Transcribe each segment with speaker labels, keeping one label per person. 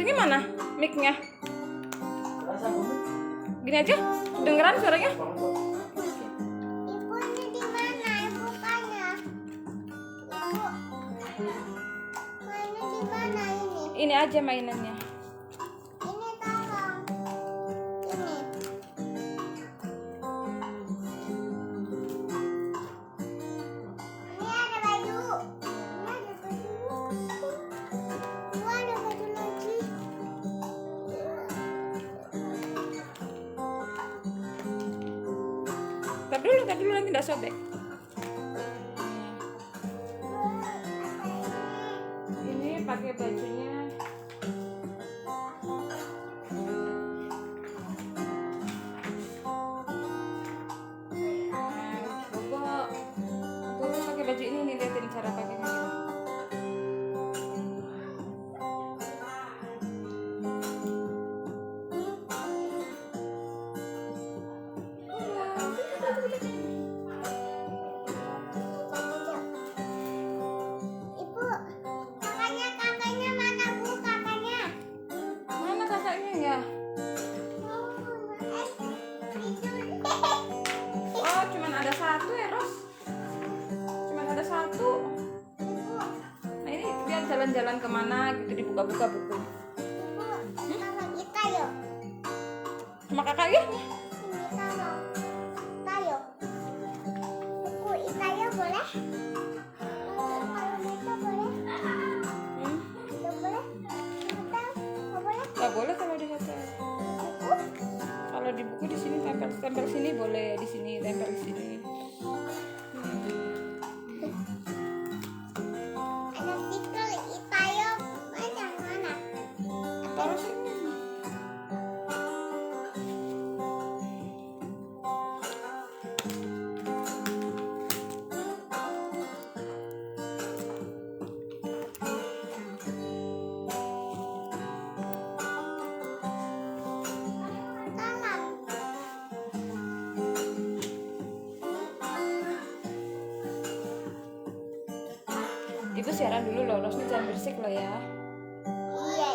Speaker 1: Ini mana mic-nya? Gini aja, dengeran suaranya?
Speaker 2: Ibu ini di mana? Ibu tanya. Ibu, mainnya di mana ini?
Speaker 1: Ini aja mainannya.
Speaker 2: Ini tolong. Ini. Ini ada baju. Ini ada baju. Ibu ada baju lagi.
Speaker 1: Tar dulu nanti tidak sobek. Ini pakai bajunya. Bobo pakai baju ini nih, liatin cara pakainya.
Speaker 2: Ibu, kakaknya mana Bu kakaknya?
Speaker 1: Mana kakaknya ya? Oh, cuman ada satu ya, Ros? Cuman ada satu. Nah ini dia jalan-jalan kemana gitu, dibuka-buka buku.
Speaker 2: Kakak kita yuk.
Speaker 1: Sama kakak ya?
Speaker 2: Ini tolong. Tayo. Buku Itayo boleh? Kalau kita boleh? Tidak boleh? Kita nggak boleh?
Speaker 1: Nggak boleh kalau di hotel.
Speaker 2: Buku?
Speaker 1: Kalau di buku di sini tempel sini boleh, di sini tempel di sini.
Speaker 2: Ada stiker Itayo. Mana?
Speaker 1: Taruh sini.
Speaker 2: Tolong.
Speaker 1: Ibu siaran dulu loh, Ros, nih jangan berisik loh ya.
Speaker 2: Iya.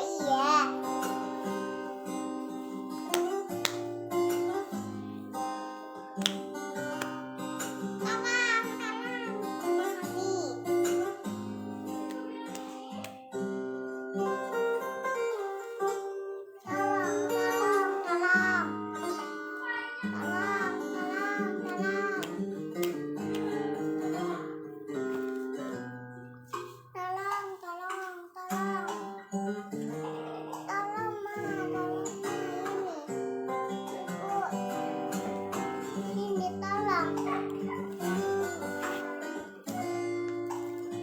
Speaker 2: Tolong. Nih.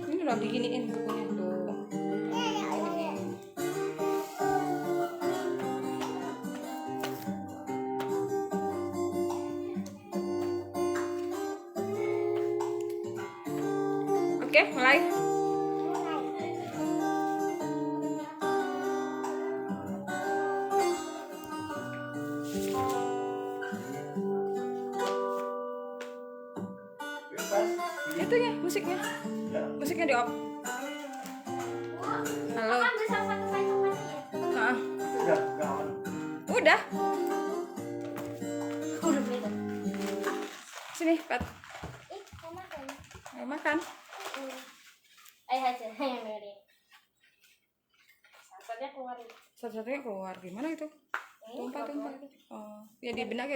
Speaker 1: Ini udah diginiin bukunya tuh. Oke, mulai. Itu ya musiknya. Musiknya di off. Halo. Nah, udah. Sini, Pat. Ayo makan. Satu-satunya keluar. Gimana itu? Tumpah itu. Oh, ya di benak ya.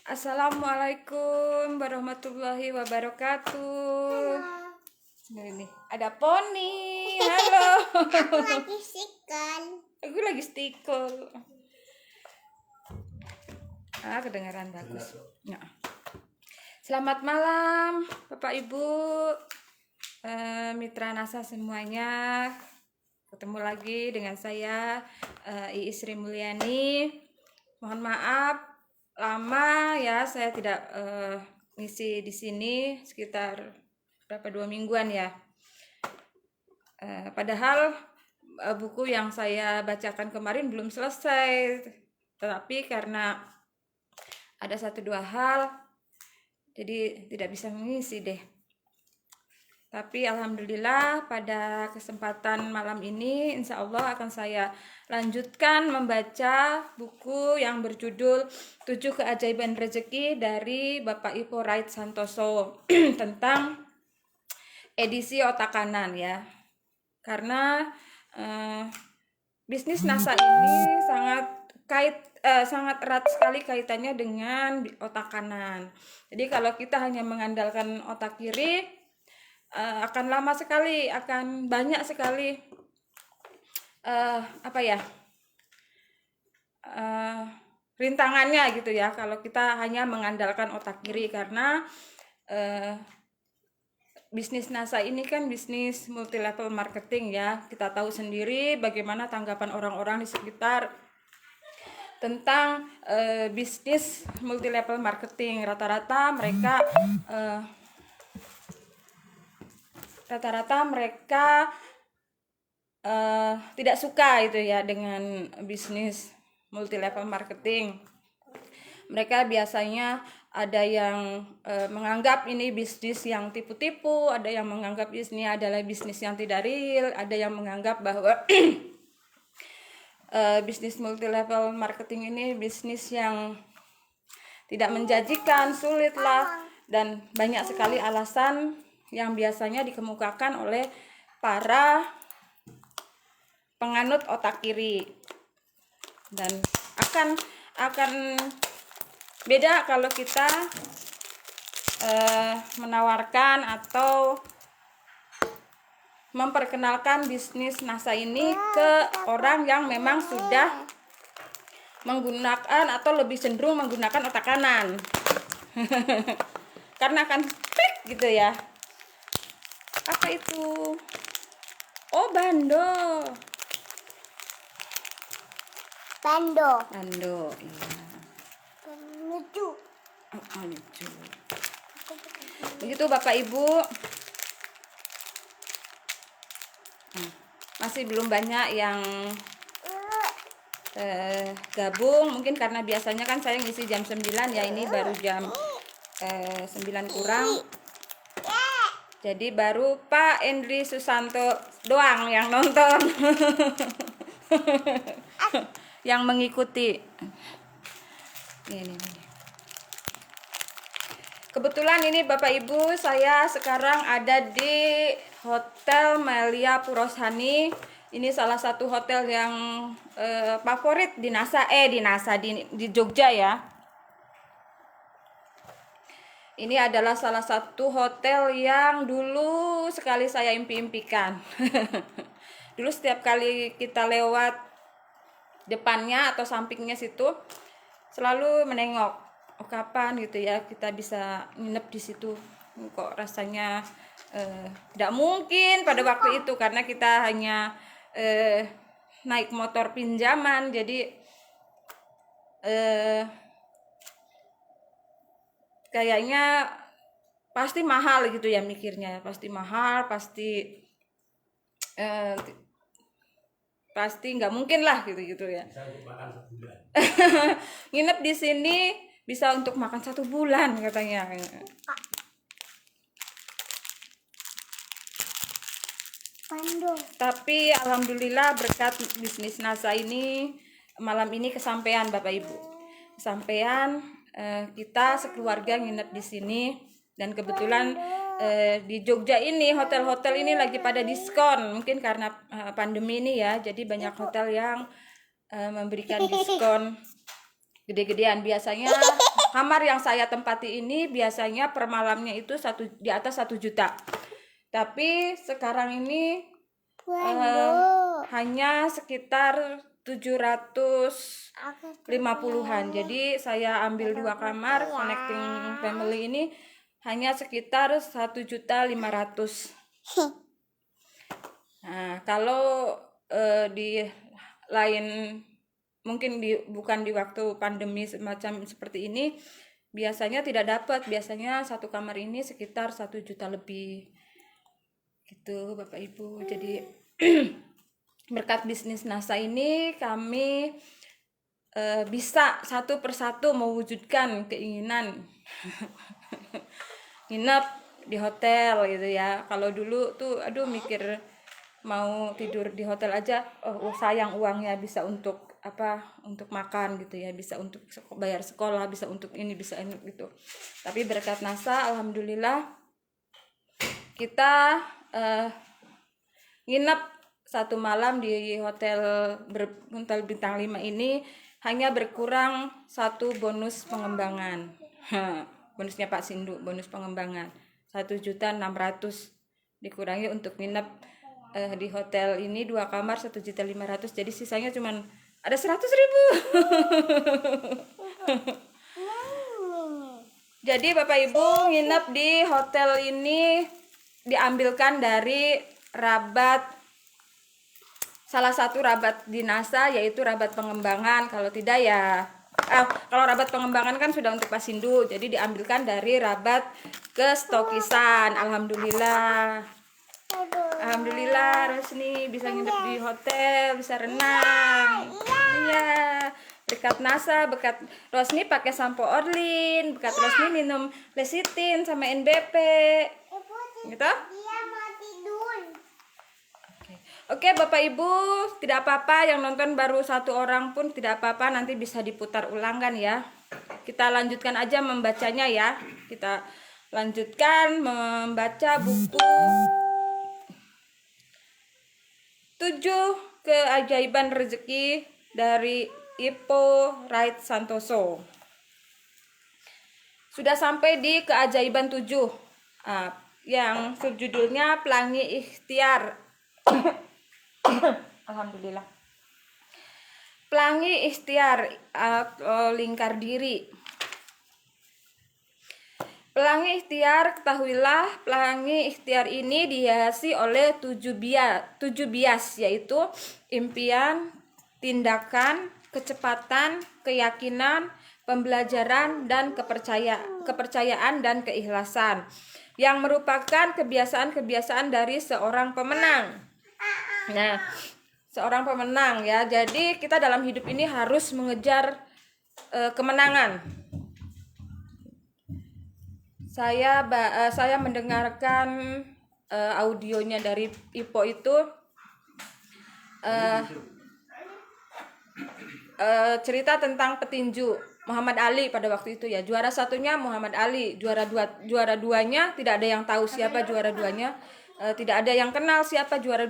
Speaker 1: Assalamualaikum warahmatullahi wabarakatuh. Ini ada poni. Halo.
Speaker 2: Lagi sikan.
Speaker 1: Aku lagi stiker. Kedengaran bagus. Ya. Selamat malam, Bapak Ibu, mitra NASA semuanya. Ketemu lagi dengan saya, Iis Sri Mulyani. Mohon maaf, lama ya saya tidak ngisi di sini, sekitar berapa 2 mingguan ya. Padahal buku yang saya bacakan kemarin belum selesai, tetapi karena ada 1-2 hal, jadi tidak bisa mengisi deh. Tapi alhamdulillah pada kesempatan malam ini insya Allah akan saya lanjutkan membaca buku yang berjudul 7 Keajaiban Rezeki dari Bapak Ipo Raid Santoso tentang edisi otak kanan ya. Karena bisnis NASA ini sangat erat sekali kaitannya dengan otak kanan. Jadi kalau kita hanya mengandalkan otak kiri, akan lama sekali, akan banyak sekali rintangannya gitu ya kalau kita hanya mengandalkan otak kiri. Karena bisnis NASA ini kan bisnis multi level marketing ya. Kita tahu sendiri bagaimana tanggapan orang-orang di sekitar tentang bisnis multi level marketing. Rata-rata mereka tidak suka itu ya dengan bisnis multi level marketing. Mereka biasanya ada yang menganggap ini bisnis yang tipu-tipu, ada yang menganggap ini adalah bisnis yang tidak real, ada yang menganggap bahwa bisnis multi level marketing ini bisnis yang tidak menjanjikan, sulit lah, dan banyak sekali alasan yang biasanya dikemukakan oleh para penganut otak kiri. Dan akan beda kalau kita menawarkan atau memperkenalkan bisnis NASA ini ke orang yang memang sudah menggunakan atau lebih cenderung menggunakan otak kanan. Karena akan klik gitu ya. Apa itu? Oh, bando. Bando, iya.
Speaker 2: Lucu.
Speaker 1: Lucu. Begitu Bapak Ibu. Masih belum banyak yang gabung, mungkin karena biasanya kan saya ngisi jam 9 ya, ini baru jam 9 kurang. Jadi baru Pak Endri Susanto doang yang nonton. Yang mengikuti. Ini. Kebetulan ini Bapak Ibu, saya sekarang ada di Hotel Melia Purosani. Ini salah satu hotel yang favorit di di Jogja ya. Ini adalah salah satu hotel yang dulu sekali saya impi-impikan. Dulu setiap kali kita lewat depannya atau sampingnya situ, selalu menengok, oh kapan gitu ya kita bisa nginep di situ. Kok rasanya tidak mungkin pada waktu itu, karena kita hanya naik motor pinjaman. Jadi kayaknya pasti mahal gitu ya mikirnya, pasti mahal, pasti nggak mungkin lah gitu ya.
Speaker 3: Bisa untuk makan sebulan.
Speaker 1: Nginep di sini bisa untuk makan 1 bulan katanya.
Speaker 2: Bando.
Speaker 1: Tapi alhamdulillah berkat bisnis NASA ini malam ini kesampaian Bapak Ibu. Kesampaian, kita sekeluarga nginep di sini, dan kebetulan di Jogja ini hotel-hotel ini lagi pada diskon, mungkin karena pandemi ini ya. Jadi banyak hotel yang memberikan diskon gede-gedean. Biasanya kamar yang saya tempati ini biasanya per malamnya itu di atas 1 juta. Tapi sekarang ini hanya sekitar 750-an. Jadi saya ambil 2 kamar connecting family ini hanya sekitar 1.500.000. Nah, kalau di lain mungkin bukan di waktu pandemi semacam seperti ini, biasanya tidak dapat. Biasanya 1 kamar ini sekitar 1 juta lebih. Gitu Bapak Ibu. Jadi berkat bisnis NASA ini kami bisa satu persatu mewujudkan keinginan nginep di hotel gitu ya. Kalau dulu tuh aduh mikir mau tidur di hotel aja, oh sayang uangnya, bisa untuk apa, untuk makan gitu ya, bisa untuk bayar sekolah, bisa untuk ini, bisa ini gitu. Tapi berkat NASA alhamdulillah kita nginep satu malam di hotel bintang 5 ini hanya berkurang satu bonus pengembangan. Bonusnya Pak Sindu, bonus pengembangan 1.600.000 dikurangi untuk nginep di hotel ini 2 kamar 1.500.000, jadi sisanya cuman ada 100.000. Jadi Bapak Ibu nginep di hotel ini diambilkan dari rabat, salah satu rabat di NASA, yaitu rabat pengembangan. Kalau tidak ya kalau rabat pengembangan kan sudah untuk Pasindu, jadi diambilkan dari rabat ke stokisan. Alhamdulillah. Alhamdulillah Rosni bisa nginep di hotel, bisa renang. Iya. Berkat NASA, berkat Rosni pakai sampo Orlin, berkat Rosni minum lecitin sama NBP. Gitu?
Speaker 2: Dia mau tidur.
Speaker 1: Oke, Bapak Ibu, tidak apa-apa yang nonton baru 1 orang pun tidak apa-apa, nanti bisa diputar ulang kan ya. Kita lanjutkan aja membacanya ya. Kita lanjutkan membaca buku 7 Keajaiban Rezeki dari Ippo Wright Santoso. Sudah sampai di keajaiban 7 yang judulnya Pelangi Ikhtiar. Alhamdulillah. Pelangi Ikhtiar, lingkar diri. Pelangi Ikhtiar, ketahuilah pelangi ikhtiar ini dihiasi oleh 7 bias, yaitu impian, tindakan, kecepatan, keyakinan, pembelajaran, dan kepercayaan dan keikhlasan, yang merupakan kebiasaan-kebiasaan dari seorang pemenang. Nah, seorang pemenang ya. Jadi kita dalam hidup ini harus mengejar kemenangan. Saya mendengarkan audionya dari Ippo itu cerita tentang petinju Muhammad Ali pada waktu itu ya. Juara satunya Muhammad Ali, juara duanya tidak ada yang tahu siapa juara duanya. Tidak ada yang kenal siapa juara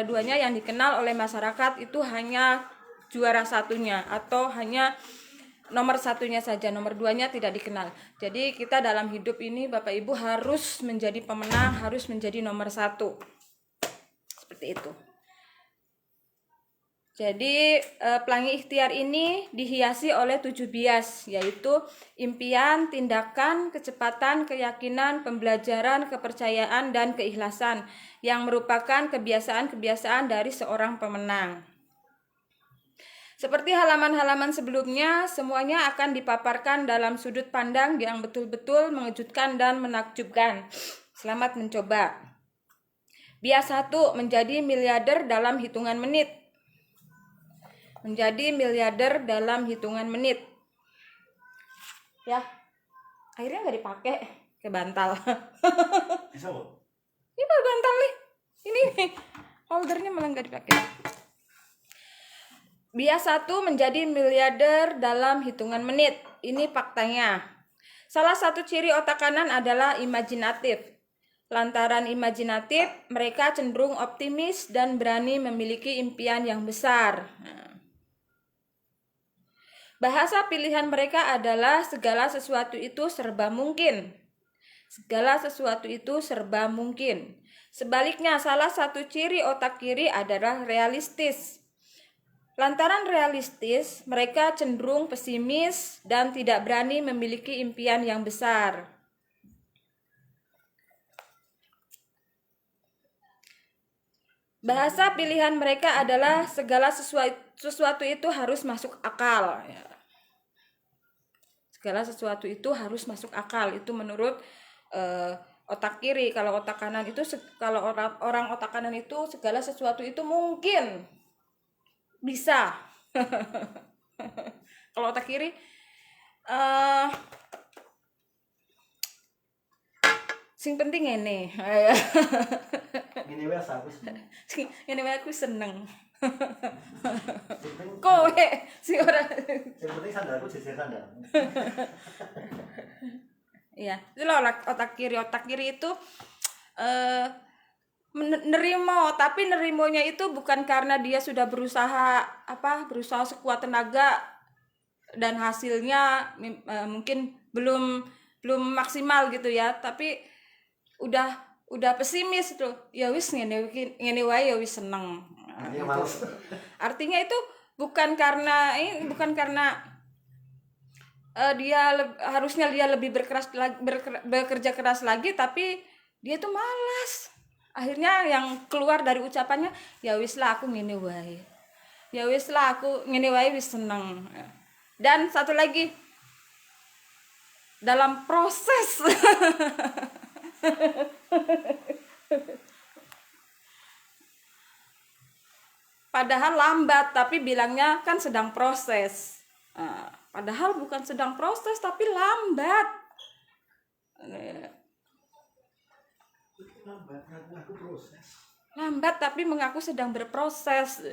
Speaker 1: duanya. Yang dikenal oleh masyarakat itu hanya juara satunya atau hanya nomor satunya saja, nomor duanya tidak dikenal. Jadi kita dalam hidup ini Bapak Ibu harus menjadi pemenang, harus menjadi nomor 1. Seperti itu. Jadi pelangi ikhtiar ini dihiasi oleh 7 bias, yaitu impian, tindakan, kecepatan, keyakinan, pembelajaran, kepercayaan, dan keikhlasan, yang merupakan kebiasaan-kebiasaan dari seorang pemenang. Seperti halaman-halaman sebelumnya, semuanya akan dipaparkan dalam sudut pandang yang betul-betul mengejutkan dan menakjubkan. Selamat mencoba. Bias 1, menjadi miliarder dalam hitungan menit. Menjadi miliarder dalam hitungan menit. Ya, akhirnya nggak dipakai, ke bantal. Ini bantal nih. Ini holdernya malah nggak dipakai. Bias 1, menjadi miliarder dalam hitungan menit. Ini faktanya. Salah satu ciri otak kanan adalah imajinatif. Lantaran imajinatif, mereka cenderung optimis dan berani memiliki impian yang besar. Bahasa pilihan mereka adalah segala sesuatu itu serba mungkin. Segala sesuatu itu serba mungkin. Sebaliknya, salah satu ciri otak kiri adalah realistis. Lantaran realistis, mereka cenderung pesimis dan tidak berani memiliki impian yang besar. Bahasa pilihan mereka adalah segala sesuatu itu harus masuk akal. Segala sesuatu itu harus masuk akal. Itu menurut otak kiri. Kalau otak kanan itu, kalau orang otak kanan itu segala sesuatu itu mungkin bisa. Kalau otak kiri, Sing penting ngene.
Speaker 3: Ngene wae aku seneng.
Speaker 1: Ngene wae aku seneng.
Speaker 3: Sing penting
Speaker 1: Kowe sing ora.
Speaker 3: sing penting sandalku jejer sandal.
Speaker 1: Iya, itu loh otak kiri. Otak kiri itu nerimo, tapi nerimonya itu bukan karena dia sudah berusaha sekuat tenaga dan hasilnya mungkin belum maksimal gitu ya, tapi udah pesimis tuh. Ya wis ngene wae ya wis seneng.
Speaker 3: Ini
Speaker 1: Gitu.
Speaker 3: males.
Speaker 1: Artinya itu bukan karena harusnya dia lebih bekerja keras lagi, tapi dia tuh malas. Akhirnya yang keluar dari ucapannya, ya wis lah aku ngene wae. Ya wis lah aku ngene wae wis seneng. Dan satu lagi, dalam proses padahal lambat tapi bilangnya kan sedang proses. Padahal bukan sedang proses tapi lambat.
Speaker 3: Aku proses.
Speaker 1: Lambat tapi mengaku sedang berproses.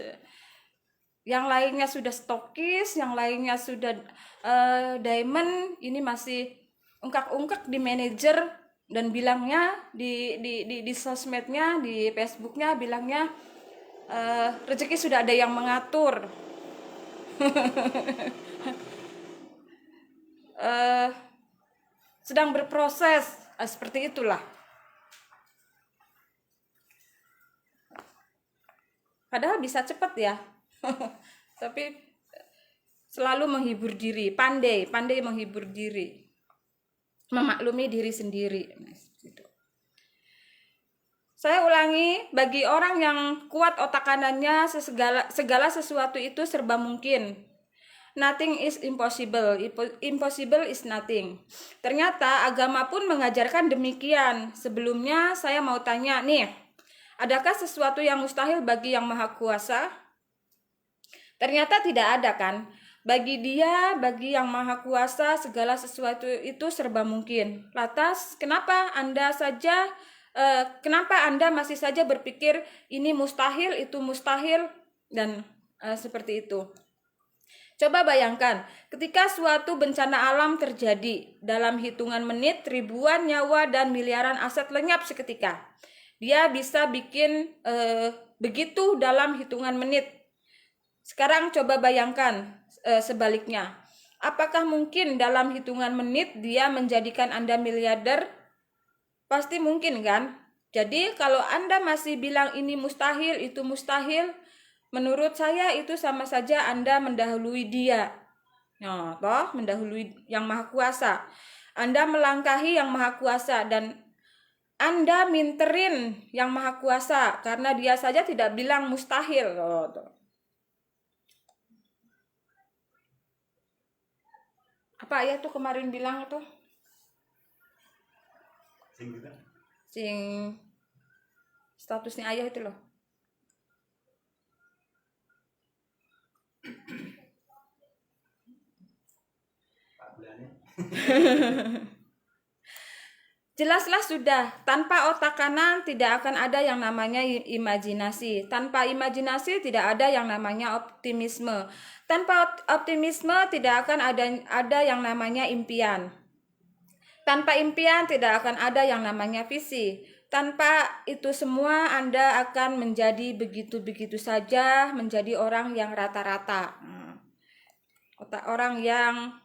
Speaker 1: Yang lainnya sudah stokis, yang lainnya sudah diamond, ini masih ungkak-ungkak di manajer dan bilangnya di sosmednya, di Facebooknya bilangnya rezeki sudah ada yang mengatur. Sedang berproses, seperti itulah. Padahal bisa cepat ya. Tapi selalu menghibur diri, pandai menghibur diri, memaklumi diri sendiri. Saya ulangi, bagi orang yang kuat otak kanannya, segala sesuatu itu serba mungkin. Nothing is impossible. Impossible is nothing. Ternyata agama pun mengajarkan demikian. Sebelumnya saya mau tanya nih, adakah sesuatu yang mustahil bagi Yang Maha Kuasa? Ternyata tidak ada kan? Bagi Dia, bagi Yang Maha Kuasa, segala sesuatu itu serba mungkin. Lantas, kenapa Anda masih saja berpikir ini mustahil, itu mustahil, dan seperti itu? Coba bayangkan, ketika suatu bencana alam terjadi, dalam hitungan menit, ribuan nyawa dan miliaran aset lenyap seketika. Dia bisa bikin begitu dalam hitungan menit. Sekarang coba bayangkan sebaliknya. Apakah mungkin dalam hitungan menit dia menjadikan Anda miliarder? Pasti mungkin kan? Jadi kalau Anda masih bilang ini mustahil, itu mustahil, menurut saya itu sama saja Anda mendahului Dia. Nah, mendahului Yang Maha Kuasa. Anda melangkahi Yang Maha Kuasa dan Anda minterin Yang Maha Kuasa karena Dia saja tidak bilang mustahil. Apa ayah tuh kemarin bilang tuh? Sing statusnya ayah itu loh. Jelaslah sudah, tanpa otak kanan tidak akan ada yang namanya imajinasi. Tanpa imajinasi tidak ada yang namanya optimisme. Tanpa optimisme tidak akan ada yang namanya impian. Tanpa impian tidak akan ada yang namanya visi. Tanpa itu semua Anda akan menjadi begitu-begitu saja, menjadi orang yang rata-rata. Orang yang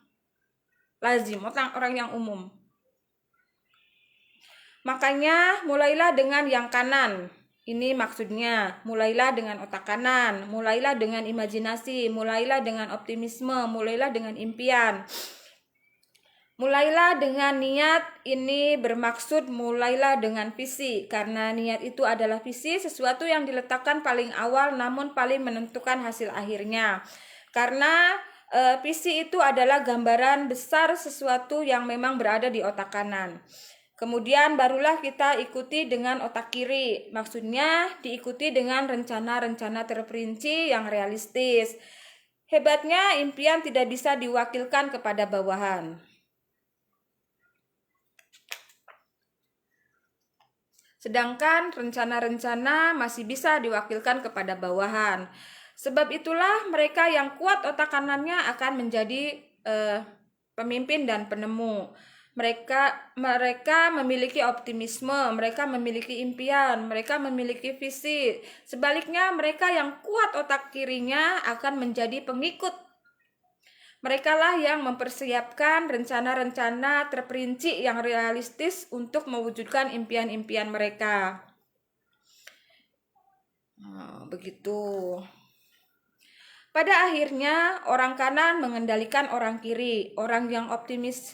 Speaker 1: lazim, orang yang umum. Makanya mulailah dengan yang kanan. Ini maksudnya, mulailah dengan otak kanan, mulailah dengan imajinasi, mulailah dengan optimisme, mulailah dengan impian. Mulailah dengan niat, ini bermaksud mulailah dengan visi. Karena niat itu adalah visi, sesuatu yang diletakkan paling awal namun paling menentukan hasil akhirnya. Karena visi itu adalah gambaran besar sesuatu yang memang berada di otak kanan. Kemudian barulah kita ikuti dengan otak kiri. Maksudnya diikuti dengan rencana-rencana terperinci yang realistis. Hebatnya impian tidak bisa diwakilkan kepada bawahan. sedangkan rencana-rencana masih bisa diwakilkan kepada bawahan. Sebab itulah mereka yang kuat otak kanannya akan menjadi pemimpin dan penemu. Mereka memiliki optimisme, mereka memiliki impian, mereka memiliki visi. Sebaliknya, mereka yang kuat otak kirinya akan menjadi pengikut. Merekalah yang mempersiapkan rencana-rencana terperinci yang realistis untuk mewujudkan impian-impian mereka. Begitu. Pada akhirnya, orang kanan mengendalikan orang kiri. Orang yang optimis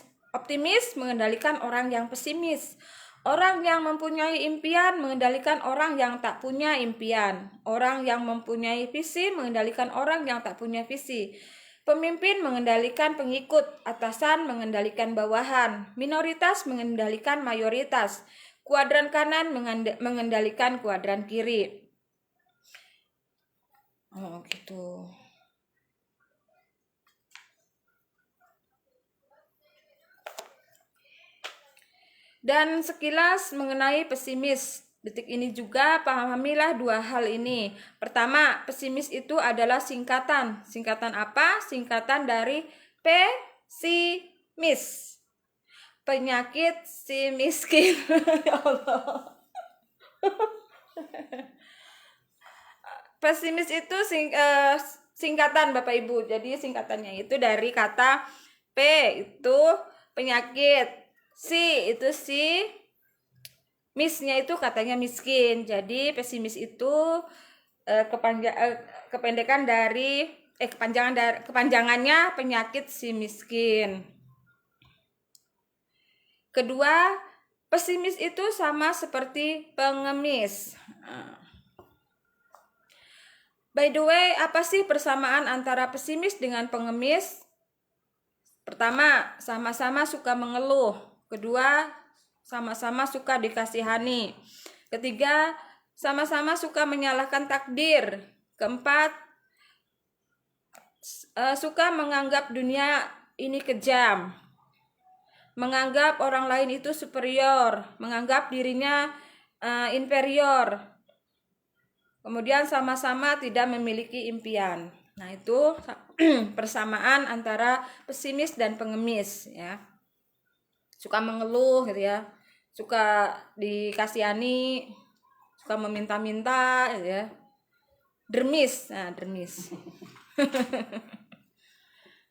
Speaker 1: mengendalikan orang yang pesimis. Orang yang mempunyai impian mengendalikan orang yang tak punya impian. Orang yang mempunyai visi mengendalikan orang yang tak punya visi. Pemimpin mengendalikan pengikut, atasan mengendalikan bawahan, minoritas mengendalikan mayoritas, kuadran kanan mengendalikan kuadran kiri. Oh, gitu. Dan sekilas mengenai pesimis. Detik ini juga pahamilah dua hal ini. Pertama, pesimis itu adalah singkatan. Singkatan apa? Singkatan dari pesimis. Penyakit si miskin. Ya Allah. Pesimis itu singkatan Bapak Ibu. Jadi singkatannya itu dari kata P itu penyakit. Si itu si. Misnya itu katanya miskin. Jadi pesimis itu kepanjangannya penyakit si miskin. Kedua, pesimis itu sama seperti pengemis. By the way, apa sih persamaan antara pesimis dengan pengemis? Pertama, sama-sama suka mengeluh. Kedua, sama-sama suka dikasihani. Ketiga, sama-sama suka menyalahkan takdir. Keempat, suka menganggap dunia ini kejam. Menganggap orang lain itu superior. Menganggap dirinya inferior. Kemudian sama-sama tidak memiliki impian. Nah, itu persamaan antara pesimis dan pengemis, ya. Suka mengeluh gitu ya, suka dikasihani, suka meminta-minta gitu ya. Dermis.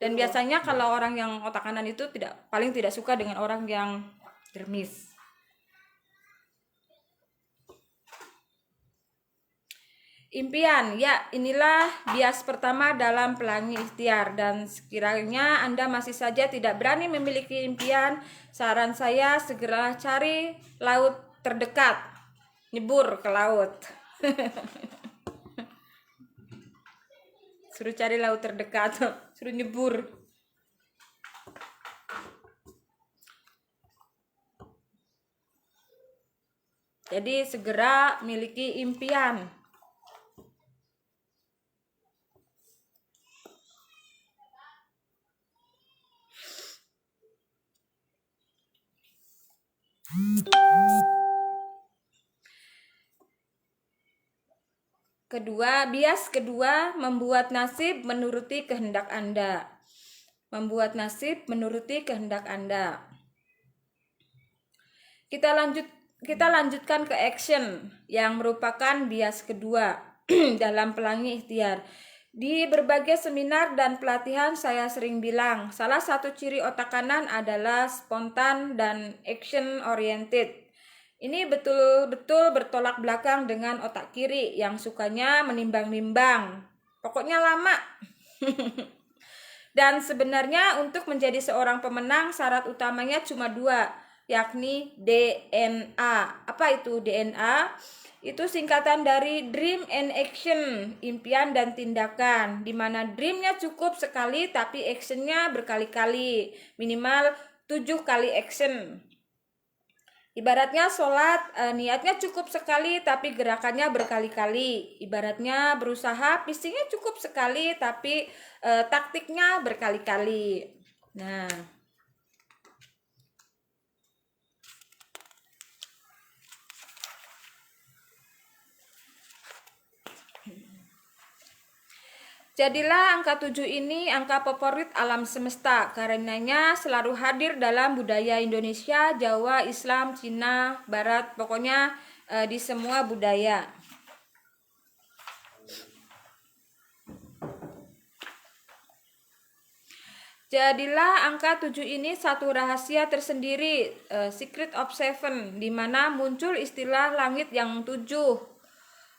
Speaker 1: Dan biasanya kalau orang yang otak kanan itu paling tidak suka dengan orang yang dermis. Impian, ya inilah bias pertama dalam Pelangi Ikhtiar. Dan sekiranya Anda masih saja tidak berani memiliki impian, saran saya segera cari laut terdekat, nyebur ke laut. Suruh cari laut terdekat, suruh nyebur. Jadi segera miliki impian. Bias kedua, membuat nasib menuruti kehendak Anda. Membuat nasib menuruti kehendak Anda. Kita lanjutkan ke action yang merupakan bias kedua dalam Pelangi Ikhtiar. Di berbagai seminar dan pelatihan saya sering bilang, salah satu ciri otak kanan adalah spontan dan action oriented. Ini betul-betul bertolak belakang dengan otak kiri yang sukanya menimbang-nimbang. Pokoknya lama. Dan sebenarnya untuk menjadi seorang pemenang syarat utamanya cuma 2, yakni DNA. Apa itu DNA? Itu singkatan dari dream and action, impian dan tindakan. Dimana dreamnya cukup sekali tapi actionnya berkali-kali, minimal 7 kali action. Ibaratnya sholat, niatnya cukup sekali tapi gerakannya berkali-kali. Ibaratnya berusaha, fisiknya cukup sekali tapi taktiknya berkali-kali. Nah, Jadilah angka 7 ini angka favorit alam semesta, karenanya selalu hadir dalam budaya Indonesia, Jawa, Islam, Cina, Barat, pokoknya di semua budaya. Jadilah angka 7 ini satu rahasia tersendiri, secret of seven, di mana muncul istilah langit yang 7.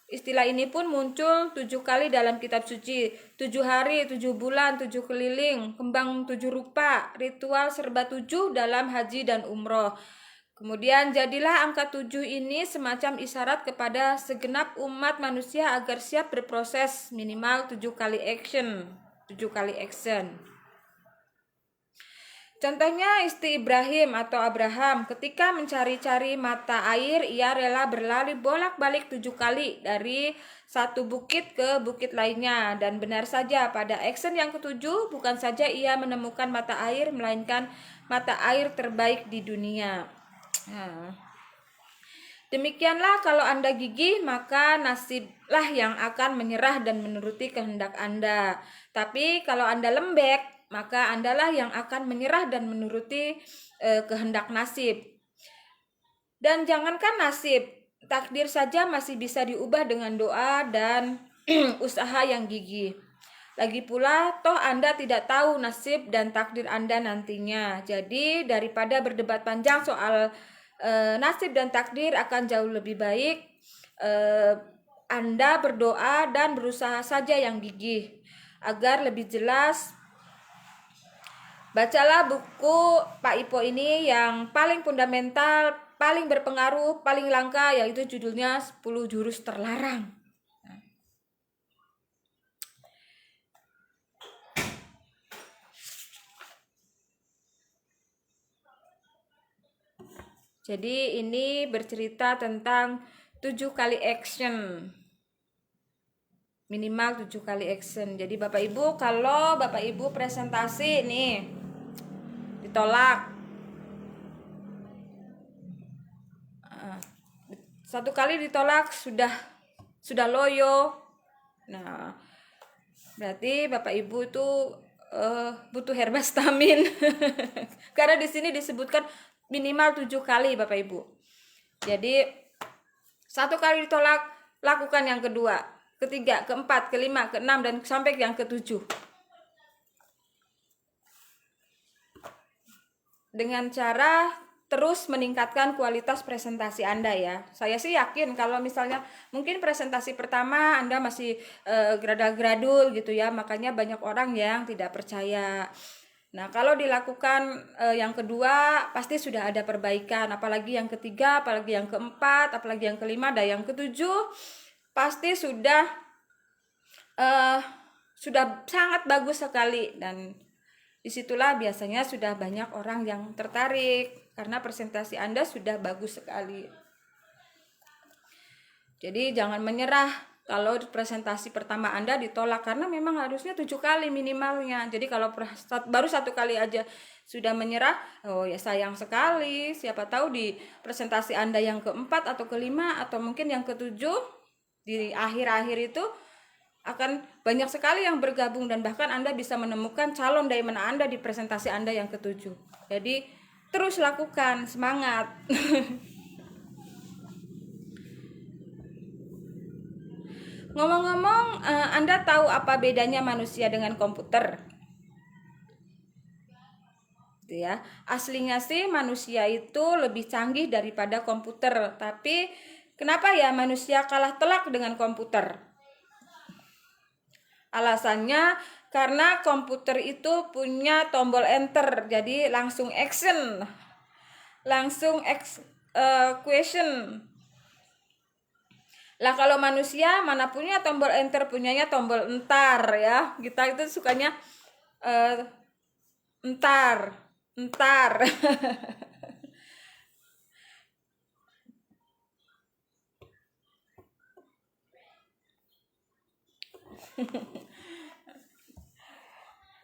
Speaker 1: Istilah ini pun muncul 7 kali dalam kitab suci. 7 hari, 7 bulan, 7 keliling, kembang 7 rupa, ritual serba 7 dalam haji dan umroh. Kemudian jadilah angka 7 ini semacam isyarat kepada segenap umat manusia agar siap berproses minimal 7 kali action. 7 kali action. Contohnya istri Ibrahim atau Abraham, ketika mencari-cari mata air, ia rela berlari bolak-balik 7 kali dari satu bukit ke bukit lainnya. Dan benar saja, pada action yang ketujuh, bukan saja ia menemukan mata air, melainkan mata air terbaik di dunia. Demikianlah kalau Anda gigih, maka nasiblah yang akan menyerah dan menuruti kehendak Anda. Tapi kalau Anda lembek, maka Andalah yang akan menyerah dan menuruti kehendak nasib. Dan jangankan nasib, takdir saja masih bisa diubah dengan doa dan usaha yang gigih. Lagi pula, toh Anda tidak tahu nasib dan takdir Anda nantinya. Jadi daripada berdebat panjang soal nasib dan takdir, akan jauh lebih baik Anda berdoa dan berusaha saja yang gigih. Agar lebih jelas, bacalah buku Pak Ipo ini yang paling fundamental, paling berpengaruh, paling langka, yaitu judulnya 10 Jurus Terlarang. Jadi ini bercerita tentang 7 kali action. Minimal 7 kali action. Jadi Bapak Ibu, kalau Bapak Ibu presentasi nih ditolak, satu kali ditolak sudah loyo. Nah, berarti Bapak Ibu itu butuh herbastamin. Karena di sini disebutkan minimal 7 kali Bapak Ibu. Jadi satu kali ditolak, lakukan yang kedua, ketiga, keempat, kelima, keenam, dan sampai yang ketujuh. Dengan cara terus meningkatkan kualitas presentasi Anda ya. Saya sih yakin kalau misalnya mungkin presentasi pertama Anda masih gradul gitu ya, makanya banyak orang yang tidak percaya. Nah, kalau dilakukan yang kedua pasti sudah ada perbaikan, apalagi yang ketiga, apalagi yang keempat, apalagi yang kelima, dan yang ketujuh pasti sudah sangat bagus sekali. Dan disitulah biasanya sudah banyak orang yang tertarik karena presentasi Anda sudah bagus sekali. Jadi jangan menyerah kalau presentasi pertama Anda ditolak, karena memang harusnya 7 kali minimalnya. Jadi kalau baru 1 kali aja sudah menyerah, oh ya sayang sekali. Siapa tahu di presentasi Anda yang keempat atau kelima atau mungkin yang ketujuh, di akhir-akhir itu akan banyak sekali yang bergabung, dan bahkan Anda bisa menemukan calon diamond Anda di presentasi Anda yang ketujuh. Jadi terus lakukan, semangat. Ngomong-ngomong, Anda tahu apa bedanya manusia dengan komputer? Gitu ya. Aslinya sih manusia itu lebih canggih daripada komputer, tapi kenapa ya manusia kalah telak dengan komputer? Alasannya karena komputer itu punya tombol enter, jadi langsung action, langsung question. Lah kalau manusia mana punya tombol enter, punyanya tombol entar ya. Kita itu sukanya entar.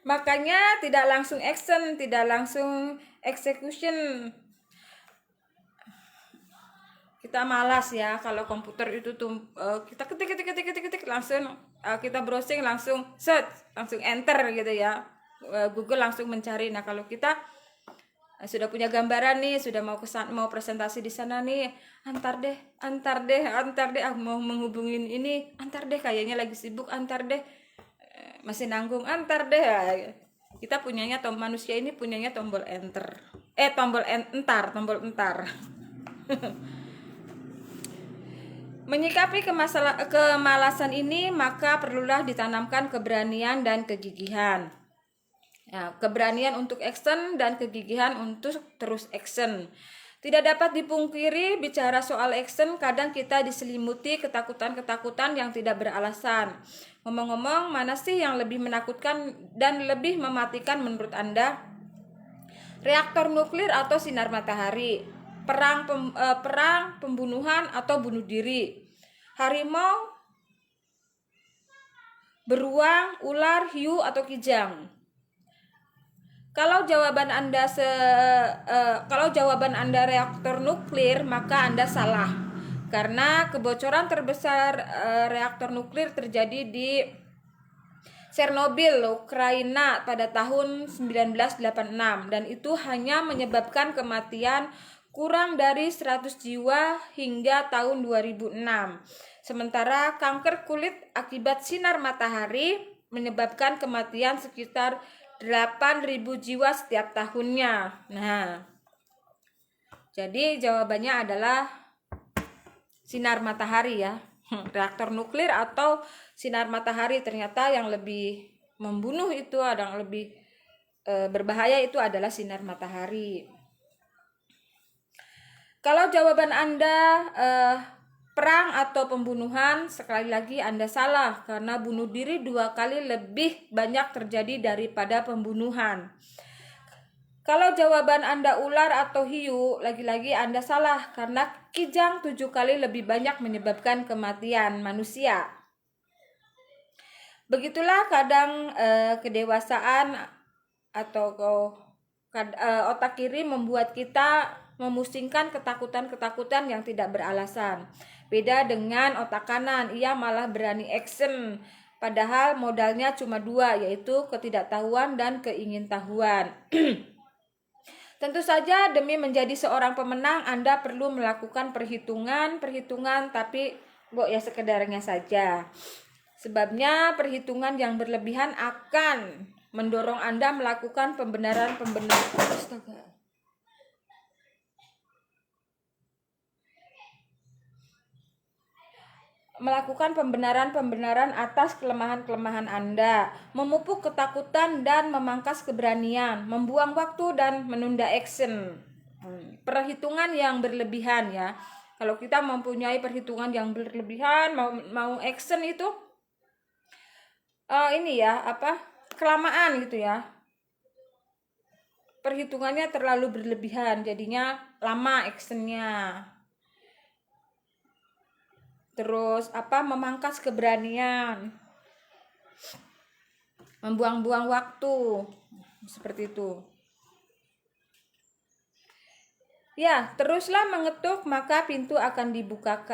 Speaker 1: Makanya tidak langsung action, tidak langsung execution. kita malas ya kalau komputer itu tuh kita ketik langsung kita browsing langsung search langsung enter gitu ya. Google langsung mencari. Nah kalau kita sudah punya gambaran nih, sudah mau presentasi di sana nih, antar deh aku mau menghubungin ini, antar deh kayaknya lagi sibuk, antar deh masih nanggung, antar deh. Kita punyanya manusia ini punyanya tombol enter, tombol entar. Menyikapi kemalasan ini maka perlulah ditanamkan keberanian dan kegigihan. Ya, keberanian untuk action dan kegigihan untuk terus action. Tidak dapat dipungkiri bicara soal action kadang kita diselimuti ketakutan-ketakutan yang tidak beralasan. Ngomong-ngomong, mana sih yang lebih menakutkan dan lebih mematikan menurut Anda? Reaktor nuklir atau sinar matahari? Perang, pembunuhan atau bunuh diri? Harimau, beruang, ular, hiu atau kijang? Kalau jawaban Anda reaktor nuklir, maka Anda salah. Karena kebocoran terbesar reaktor nuklir terjadi di Chernobyl, Ukraina pada tahun 1986 dan itu hanya menyebabkan kematian kurang dari 100 jiwa hingga tahun 2006. Sementara kanker kulit akibat sinar matahari menyebabkan kematian sekitar 8.000 jiwa setiap tahunnya. Nah, jadi jawabannya adalah sinar matahari ya. Reaktor nuklir atau sinar matahari, ternyata yang lebih membunuh itu, yang lebih berbahaya itu adalah sinar matahari. Kalau jawaban Anda perang atau pembunuhan, sekali lagi Anda salah, karena bunuh diri 2 kali lebih banyak terjadi daripada pembunuhan. Kalau jawaban Anda ular atau hiu, lagi-lagi Anda salah, karena kijang 7 kali lebih banyak menyebabkan kematian manusia. Begitulah kadang kedewasaan atau otak kiri membuat kita memusingkan ketakutan-ketakutan yang tidak beralasan. Beda dengan otak kanan, ia malah berani action. Padahal modalnya cuma 2, yaitu ketidaktahuan dan keingintahuan. Tentu saja demi menjadi seorang pemenang Anda perlu melakukan perhitungan, tapi ya sekedarnya saja. Sebabnya perhitungan yang berlebihan akan mendorong Anda melakukan pembenaran. Astaga. Melakukan pembenaran atas kelemahan-kelemahan Anda, memupuk ketakutan dan memangkas keberanian, membuang waktu dan menunda action. Perhitungan yang berlebihan ya. Kalau kita mempunyai perhitungan yang berlebihan, mau action itu kelamaan gitu ya. Perhitungannya terlalu berlebihan, jadinya lama actionnya. Terus memangkas keberanian, membuang-buang waktu, seperti itu. Ya, teruslah mengetuk maka pintu akan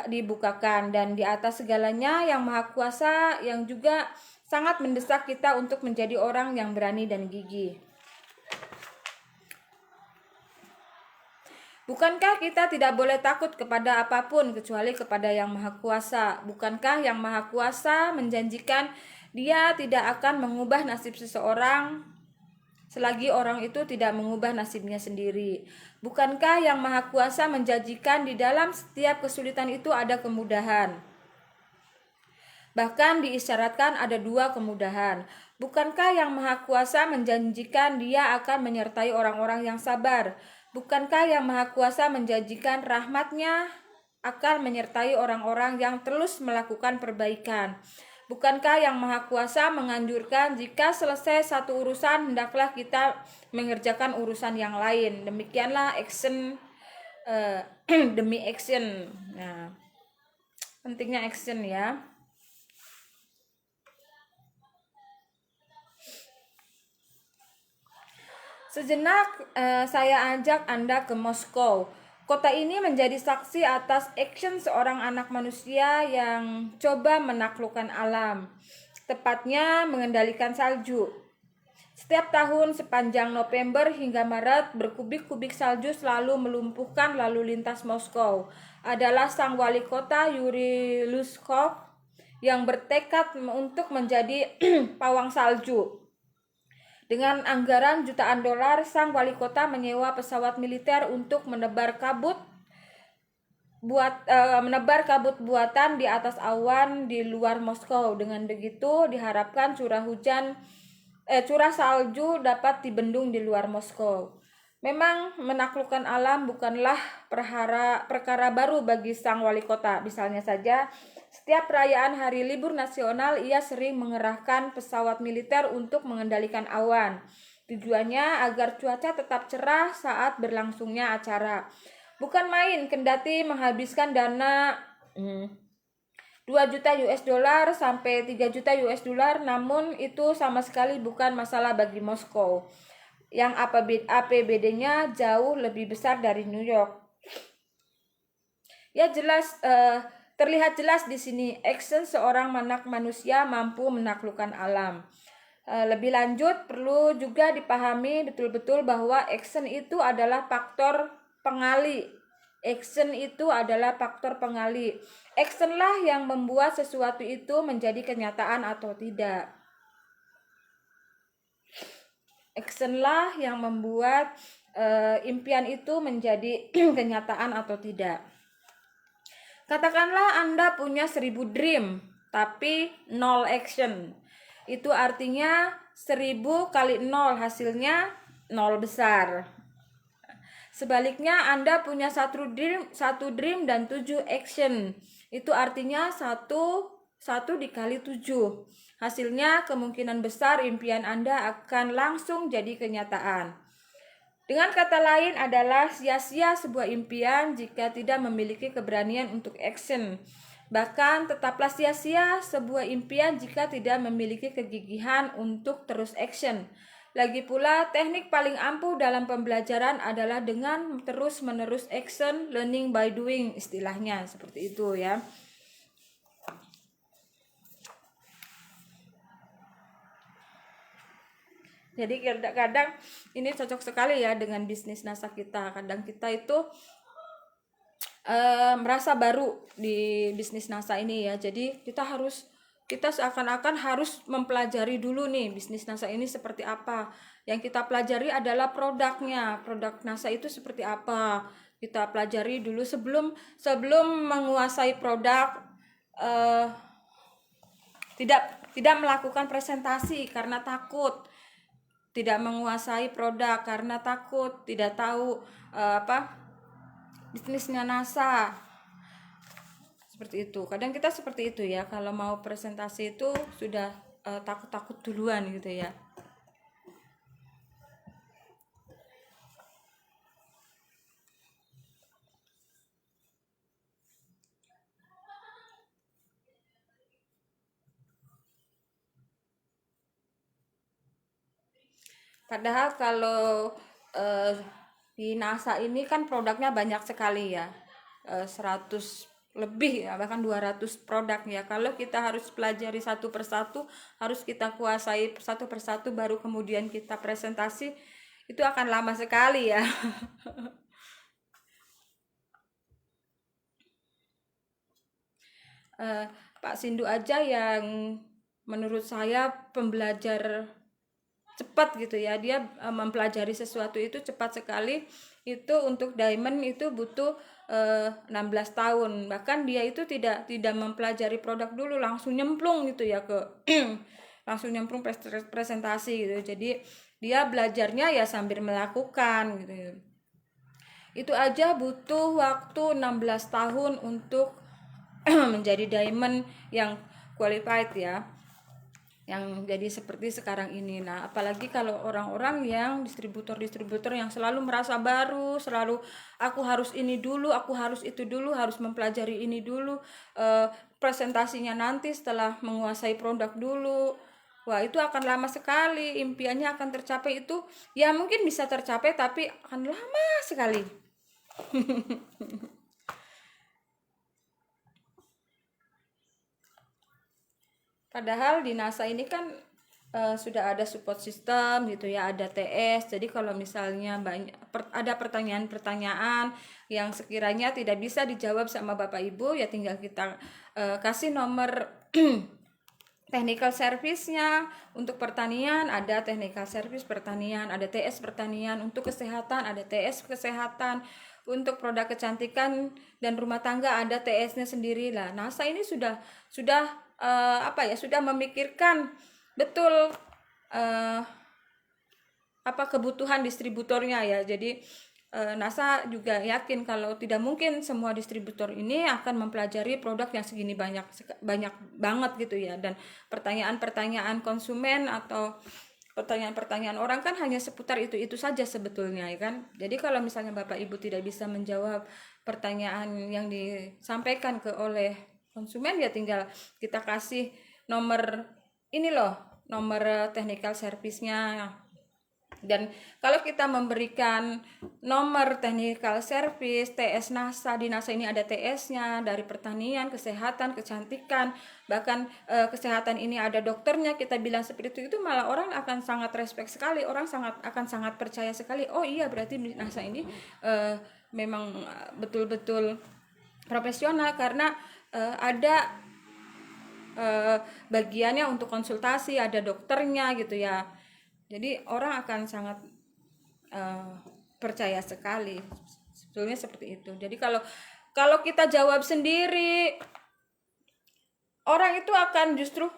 Speaker 1: dibukakan, dan di atas segalanya Yang Maha Kuasa yang juga sangat mendesak kita untuk menjadi orang yang berani dan gigih. Bukankah kita tidak boleh takut kepada apapun kecuali kepada Yang Maha Kuasa? Bukankah Yang Maha Kuasa menjanjikan Dia tidak akan mengubah nasib seseorang selagi orang itu tidak mengubah nasibnya sendiri? Bukankah Yang Maha Kuasa menjanjikan di dalam setiap kesulitan itu ada kemudahan? Bahkan diisyaratkan ada 2 kemudahan. Bukankah Yang Maha Kuasa menjanjikan Dia akan menyertai orang-orang yang sabar? Bukankah Yang Maha Kuasa menjanjikan rahmat-Nya akan menyertai orang-orang yang terus melakukan perbaikan? Bukankah Yang Maha Kuasa menganjurkan jika selesai satu urusan, hendaklah kita mengerjakan urusan yang lain? Demikianlah action demi action. Nah, pentingnya action ya. Sejenak saya ajak Anda ke Moskow. Kota ini menjadi saksi atas action seorang anak manusia yang coba menaklukkan alam, tepatnya mengendalikan salju. Setiap tahun sepanjang November hingga Maret, berkubik-kubik salju selalu melumpuhkan lalu lintas Moskow. Adalah sang wali kota Yuri Luskov yang bertekad untuk menjadi pawang salju. Dengan anggaran jutaan dolar, sang wali kota menyewa pesawat militer untuk menebar kabut buatan di atas awan di luar Moskow. Dengan begitu diharapkan curah salju dapat dibendung di luar Moskow. Memang menaklukkan alam bukanlah perkara baru bagi sang wali kota. Misalnya saja, setiap perayaan hari libur nasional ia sering mengerahkan pesawat militer untuk mengendalikan awan. Tujuannya agar cuaca tetap cerah saat berlangsungnya acara. Bukan main, kendati menghabiskan dana 2 juta US dollar sampai 3 juta US dollar, namun itu sama sekali bukan masalah bagi Moskow yang APBD-nya jauh lebih besar dari New York. Ya jelas terlihat jelas di sini action seorang anak manusia mampu menaklukkan alam. Lebih lanjut perlu juga dipahami betul-betul bahwa action itu adalah faktor pengali. Action itu adalah faktor pengali. Actionlah yang membuat sesuatu itu menjadi kenyataan atau tidak. Actionlah yang membuat impian itu menjadi kenyataan atau tidak. Katakanlah Anda punya 1000 dream, tapi 0 action. Itu artinya 1000 kali 0 hasilnya 0 besar. Sebaliknya Anda punya 1 dream dan 7 action. Itu artinya 1 dikali 7. Hasilnya kemungkinan besar impian Anda akan langsung jadi kenyataan. Dengan kata lain adalah sia-sia sebuah impian jika tidak memiliki keberanian untuk action. Bahkan tetaplah sia-sia sebuah impian jika tidak memiliki kegigihan untuk terus action. Lagi pula, teknik paling ampuh dalam pembelajaran adalah dengan terus-menerus action, learning by doing istilahnya, seperti itu ya. Jadi kadang-kadang ini cocok sekali ya dengan bisnis NASA kita. Kadang kita itu merasa baru di bisnis NASA ini ya. Jadi kita seakan-akan harus mempelajari dulu nih bisnis NASA ini seperti apa. Yang kita pelajari adalah produknya. Produk NASA itu seperti apa. Kita pelajari dulu sebelum menguasai produk. Tidak melakukan presentasi karena takut. Tidak menguasai produk karena takut, tidak tahu bisnisnya NASA. Seperti itu. Kadang kita seperti itu ya, kalau mau presentasi itu sudah takut-takut duluan gitu ya. Padahal kalau di NASA ini kan produknya banyak sekali ya, 100 lebih ya, bahkan 200 produk ya. Kalau kita harus pelajari satu persatu, harus kita kuasai satu persatu, baru kemudian kita presentasi, itu akan lama sekali ya. Pak Sindu aja yang menurut saya pembelajar cepat gitu ya, dia mempelajari sesuatu itu cepat sekali. Itu untuk diamond itu butuh 16 tahun. Bahkan dia itu tidak mempelajari produk dulu, langsung nyemplung gitu ya ke langsung nyemplung presentasi gitu. Jadi dia belajarnya ya sambil melakukan gitu. Itu aja butuh waktu 16 tahun untuk menjadi diamond yang qualified ya, yang jadi seperti sekarang ini. Nah, apalagi kalau orang-orang yang distributor yang selalu merasa baru, selalu aku harus ini dulu, aku harus itu dulu, harus mempelajari ini dulu, presentasinya nanti setelah menguasai produk dulu. Wah, itu akan lama sekali. Impiannya akan tercapai itu ya mungkin bisa tercapai, tapi akan lama sekali. Padahal di NASA ini kan sudah ada support system gitu ya, ada TS. Jadi kalau misalnya ada pertanyaan-pertanyaan yang sekiranya tidak bisa dijawab sama Bapak Ibu, ya tinggal kita kasih nomor technical service-nya. Untuk pertanian ada technical service pertanian, ada TS pertanian. Untuk kesehatan ada TS kesehatan. Untuk produk kecantikan dan rumah tangga ada TS-nya sendiri lah. NASA ini sudah sudah memikirkan betul kebutuhan distributornya ya. Jadi NASA juga yakin kalau tidak mungkin semua distributor ini akan mempelajari produk yang segini banyak banget gitu ya. Dan pertanyaan-pertanyaan konsumen atau pertanyaan-pertanyaan orang kan hanya seputar itu saja sebetulnya ya kan. Jadi kalau misalnya Bapak Ibu tidak bisa menjawab pertanyaan yang disampaikan oleh konsumen, ya tinggal kita kasih nomor ini loh, nomor technical service-nya. Dan kalau kita memberikan nomor technical service TS NASA, di NASA ini ada TS-nya dari pertanian, kesehatan, kecantikan, bahkan kesehatan ini ada dokternya, kita bilang seperti itu malah orang akan sangat respect sekali, orang akan sangat percaya sekali. Oh iya, berarti NASA ini memang betul-betul profesional karena ada bagiannya untuk konsultasi, ada dokternya gitu ya. Jadi orang akan sangat percaya sekali, sebetulnya seperti itu. Jadi kalau kita jawab sendiri, orang itu akan justru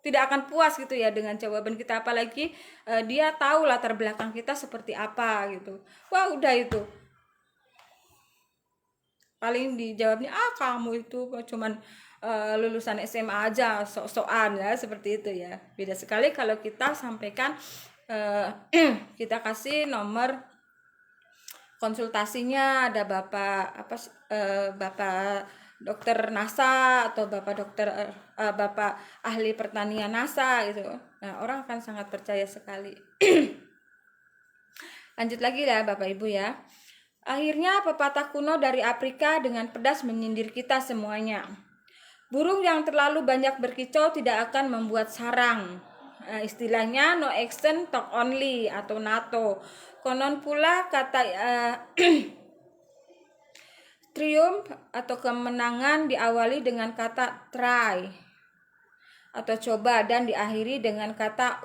Speaker 1: tidak akan puas gitu ya dengan jawaban kita, apalagi dia tahu latar belakang kita seperti apa gitu. Wah udah itu paling dijawabnya kamu itu cuman lulusan SMA aja, sok-sokan ya, seperti itu ya. Beda sekali kalau kita sampaikan kita kasih nomor konsultasinya, ada Bapak Bapak dokter NASA atau Bapak ahli pertanian NASA gitu. Nah, orang akan sangat percaya sekali. Lanjut lagi ya Bapak Ibu ya. Akhirnya pepatah kuno dari Afrika dengan pedas menyindir kita semuanya. Burung yang terlalu banyak berkicau tidak akan membuat sarang. Istilahnya no action talk only atau NATO. Konon pula kata triumph atau kemenangan diawali dengan kata try atau coba dan diakhiri dengan kata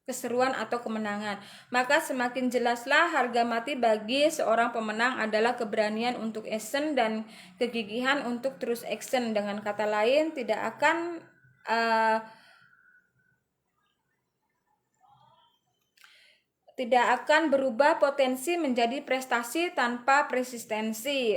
Speaker 1: keseruan atau kemenangan. Maka semakin jelaslah harga mati bagi seorang pemenang adalah keberanian untuk action dan kegigihan untuk terus action. Dengan kata lain, tidak akan berubah potensi menjadi prestasi tanpa persistensi.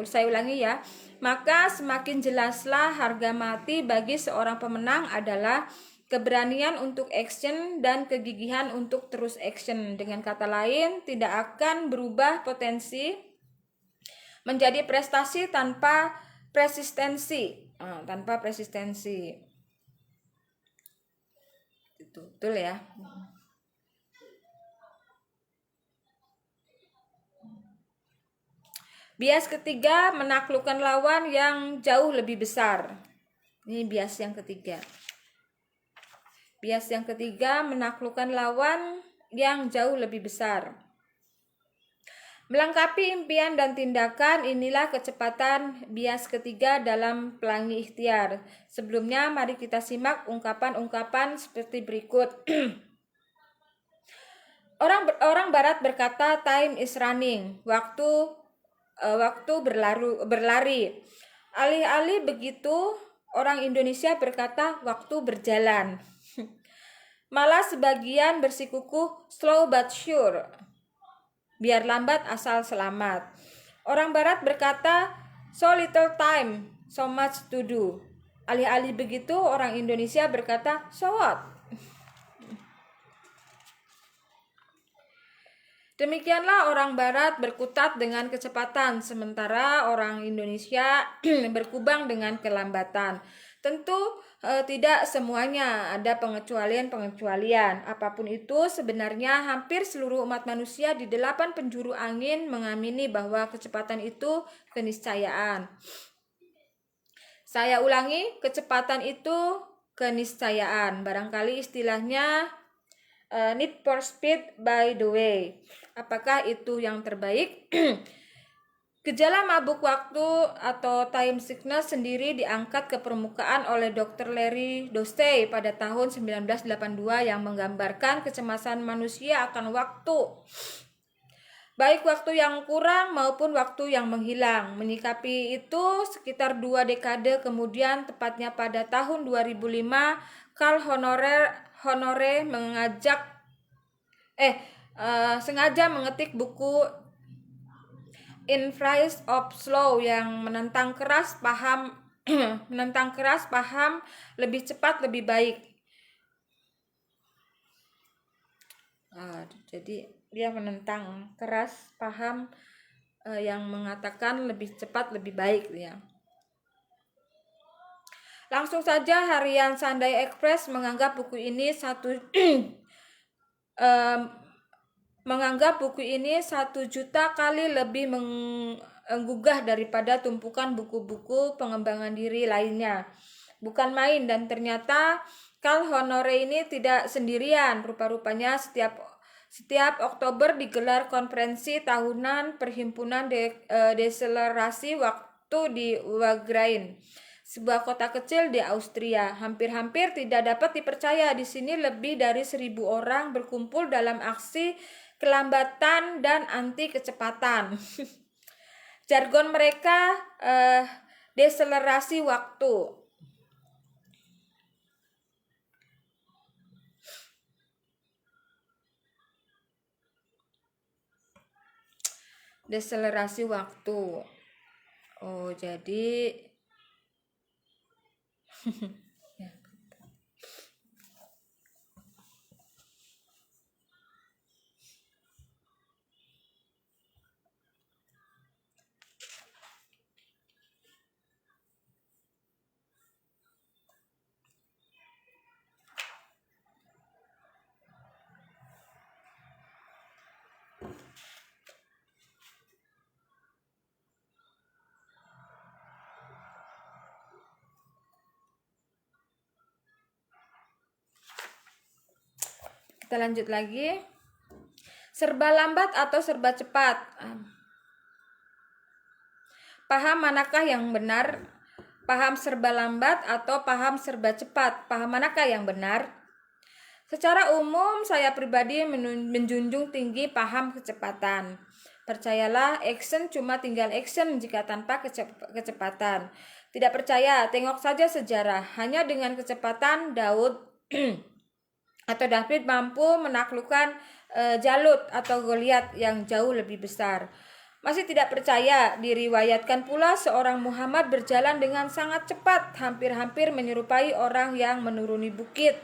Speaker 1: Saya ulangi ya. Maka semakin jelaslah harga mati bagi seorang pemenang adalah keberanian untuk action dan kegigihan untuk terus action. Dengan kata lain, tidak akan berubah potensi menjadi prestasi tanpa persistensi. Itu betul ya. Bias ketiga, menaklukkan lawan yang jauh lebih besar. Ini bias yang ketiga. Bias yang ketiga, menaklukkan lawan yang jauh lebih besar. Melengkapi impian dan tindakan, inilah kecepatan bias ketiga dalam pelangi ikhtiar. Sebelumnya, mari kita simak ungkapan-ungkapan seperti berikut. Orang Barat berkata, time is running. Waktu berlari. Alih-alih begitu, orang Indonesia berkata waktu berjalan. Malah sebagian bersikukuh slow but sure. Biar lambat asal selamat. Orang Barat berkata so little time, so much to do. Alih-alih begitu, orang Indonesia berkata so what? Demikianlah orang Barat berkutat dengan kecepatan, sementara orang Indonesia berkubang dengan kelambatan. Tentu tidak semuanya, ada pengecualian-pengecualian. Apapun itu, sebenarnya hampir seluruh umat manusia di 8 penjuru angin mengamini bahwa kecepatan itu keniscayaan. Saya ulangi, kecepatan itu keniscayaan. Barangkali istilahnya need for speed by the way. Apakah itu yang terbaik? Gejala mabuk waktu atau time sickness sendiri diangkat ke permukaan oleh Dr. Larry Dossey pada tahun 1982 yang menggambarkan kecemasan manusia akan waktu. Baik waktu yang kurang maupun waktu yang menghilang. Menyikapi itu, sekitar 2 dekade kemudian, tepatnya pada tahun 2005, Carl Honore sengaja mengetik buku Influence of Slow yang menentang keras paham lebih cepat lebih baik. Jadi dia menentang keras paham yang mengatakan lebih cepat lebih baik ya. Langsung saja harian Sunday Express menganggap buku ini 1 juta kali lebih menggugah daripada tumpukan buku-buku pengembangan diri lainnya. Bukan main, dan ternyata Carl Honore ini tidak sendirian. Rupa-rupanya setiap Oktober digelar konferensi tahunan Perhimpunan Deselerasi Waktu di Wagrain, sebuah kota kecil di Austria. Hampir-hampir tidak dapat dipercaya, di sini lebih dari 1.000 orang berkumpul dalam aksi kelambatan dan anti kecepatan. Jargon mereka deselerasi waktu. Deselerasi waktu. Oh, jadi ya. Kita lanjut lagi. Serba lambat atau serba cepat? Paham manakah yang benar? Paham serba lambat atau paham serba cepat? Paham manakah yang benar? Secara umum, saya pribadi menjunjung tinggi paham kecepatan. Percayalah, action cuma tinggal action jika tanpa kecepatan. Tidak percaya, tengok saja sejarah. Hanya dengan kecepatan Daud atau David mampu menaklukkan Jalut atau Goliat yang jauh lebih besar. Masih tidak percaya, diriwayatkan pula seorang Muhammad berjalan dengan sangat cepat, hampir-hampir menyerupai orang yang menuruni bukit.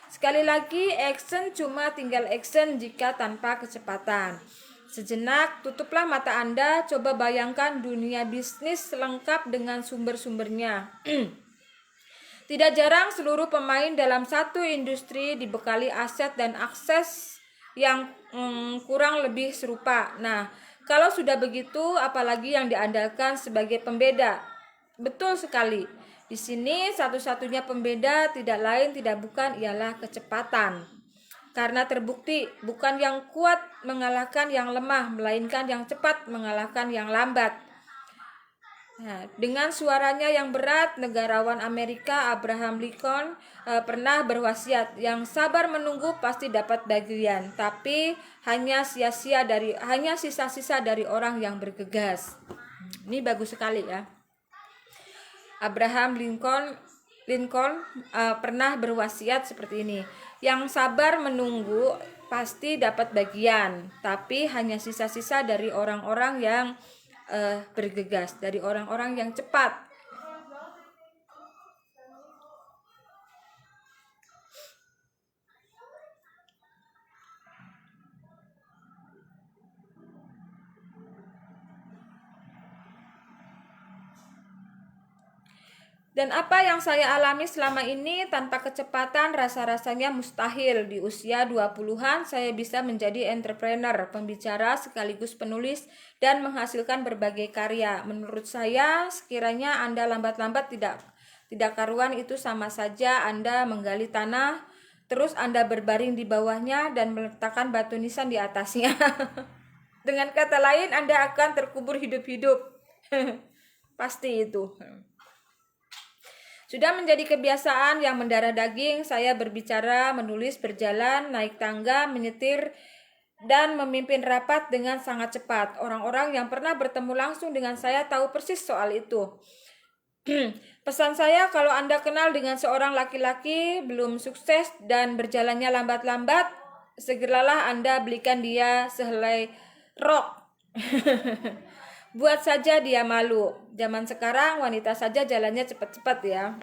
Speaker 1: Sekali lagi, action cuma tinggal action jika tanpa kecepatan. Sejenak, tutuplah mata Anda, coba bayangkan dunia bisnis lengkap dengan sumber-sumbernya. Tidak jarang seluruh pemain dalam satu industri dibekali aset dan akses yang kurang lebih serupa. Nah, kalau sudah begitu, apalagi yang diandalkan sebagai pembeda? Betul sekali. Di sini satu-satunya pembeda tidak lain tidak bukan ialah kecepatan. Karena terbukti bukan yang kuat mengalahkan yang lemah, melainkan yang cepat mengalahkan yang lambat. Nah, dengan suaranya yang berat, negarawan Amerika Abraham Lincoln pernah berwasiat, yang sabar menunggu pasti dapat bagian, tapi hanya sisa-sisa dari orang yang bergegas. Ini bagus sekali ya. Abraham Lincoln pernah berwasiat seperti ini. Yang sabar menunggu pasti dapat bagian, tapi hanya sisa-sisa dari orang-orang yang bergegas, dari orang-orang yang cepat. Dan apa yang saya alami selama ini tanpa kecepatan rasa-rasanya mustahil. Di usia 20-an saya bisa menjadi entrepreneur, pembicara sekaligus penulis dan menghasilkan berbagai karya. Menurut saya, sekiranya Anda lambat-lambat tidak karuan, itu sama saja Anda menggali tanah, terus Anda berbaring di bawahnya dan meletakkan batu nisan di atasnya. Dengan kata lain, Anda akan terkubur hidup-hidup. Pasti itu. Sudah menjadi kebiasaan yang mendarah daging, saya berbicara, menulis, berjalan, naik tangga, menyetir, dan memimpin rapat dengan sangat cepat. Orang-orang yang pernah bertemu langsung dengan saya tahu persis soal itu. Pesan saya, kalau Anda kenal dengan seorang laki-laki belum sukses dan berjalannya lambat-lambat, segeralah Anda belikan dia sehelai rok. Buat saja dia malu. Zaman sekarang wanita saja jalannya cepat-cepat ya.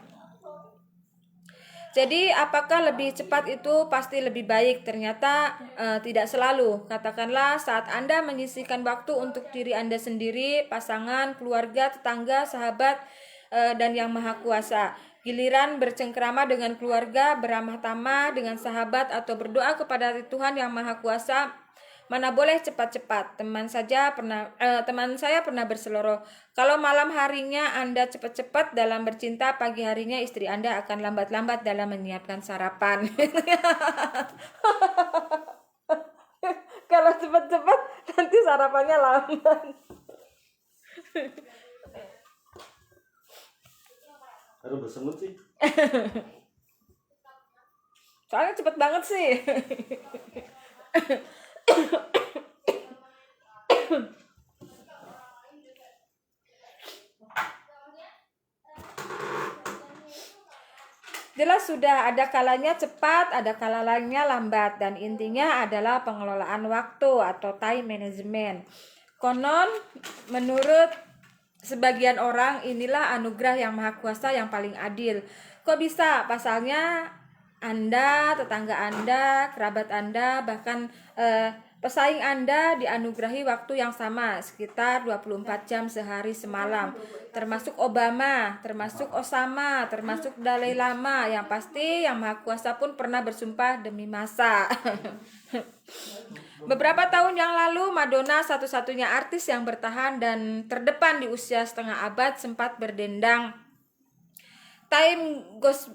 Speaker 1: Jadi apakah lebih cepat itu pasti lebih baik? Ternyata tidak selalu. Katakanlah saat Anda menyisihkan waktu untuk diri Anda sendiri, pasangan, keluarga, tetangga, sahabat, dan yang maha kuasa. Giliran bercengkrama dengan keluarga, beramah tamah dengan sahabat, atau berdoa kepada Tuhan yang maha kuasa, mana boleh cepat-cepat. Teman saya pernah berseloroh, kalau malam harinya Anda cepat-cepat dalam bercinta, pagi harinya istri Anda akan lambat-lambat dalam menyiapkan sarapan. Kalau cepat-cepat nanti sarapannya lambat.
Speaker 3: Harus bersemut sih.
Speaker 1: Soalnya cepet banget sih. Jelas sudah ada kalanya cepat, ada kalanya lambat, dan intinya adalah pengelolaan waktu atau time management. Konon menurut sebagian orang inilah anugerah yang maha kuasa yang paling adil. Kok bisa? Pasalnya Anda, tetangga Anda, kerabat Anda, bahkan pesaing Anda dianugerahi waktu yang sama, sekitar 24 jam sehari semalam. Termasuk Obama, termasuk Osama, termasuk Dalai Lama. Yang pasti yang maha kuasa pun pernah bersumpah demi masa. Beberapa tahun yang lalu, Madonna, satu-satunya artis yang bertahan dan terdepan di usia setengah abad, sempat berdendang. Time goes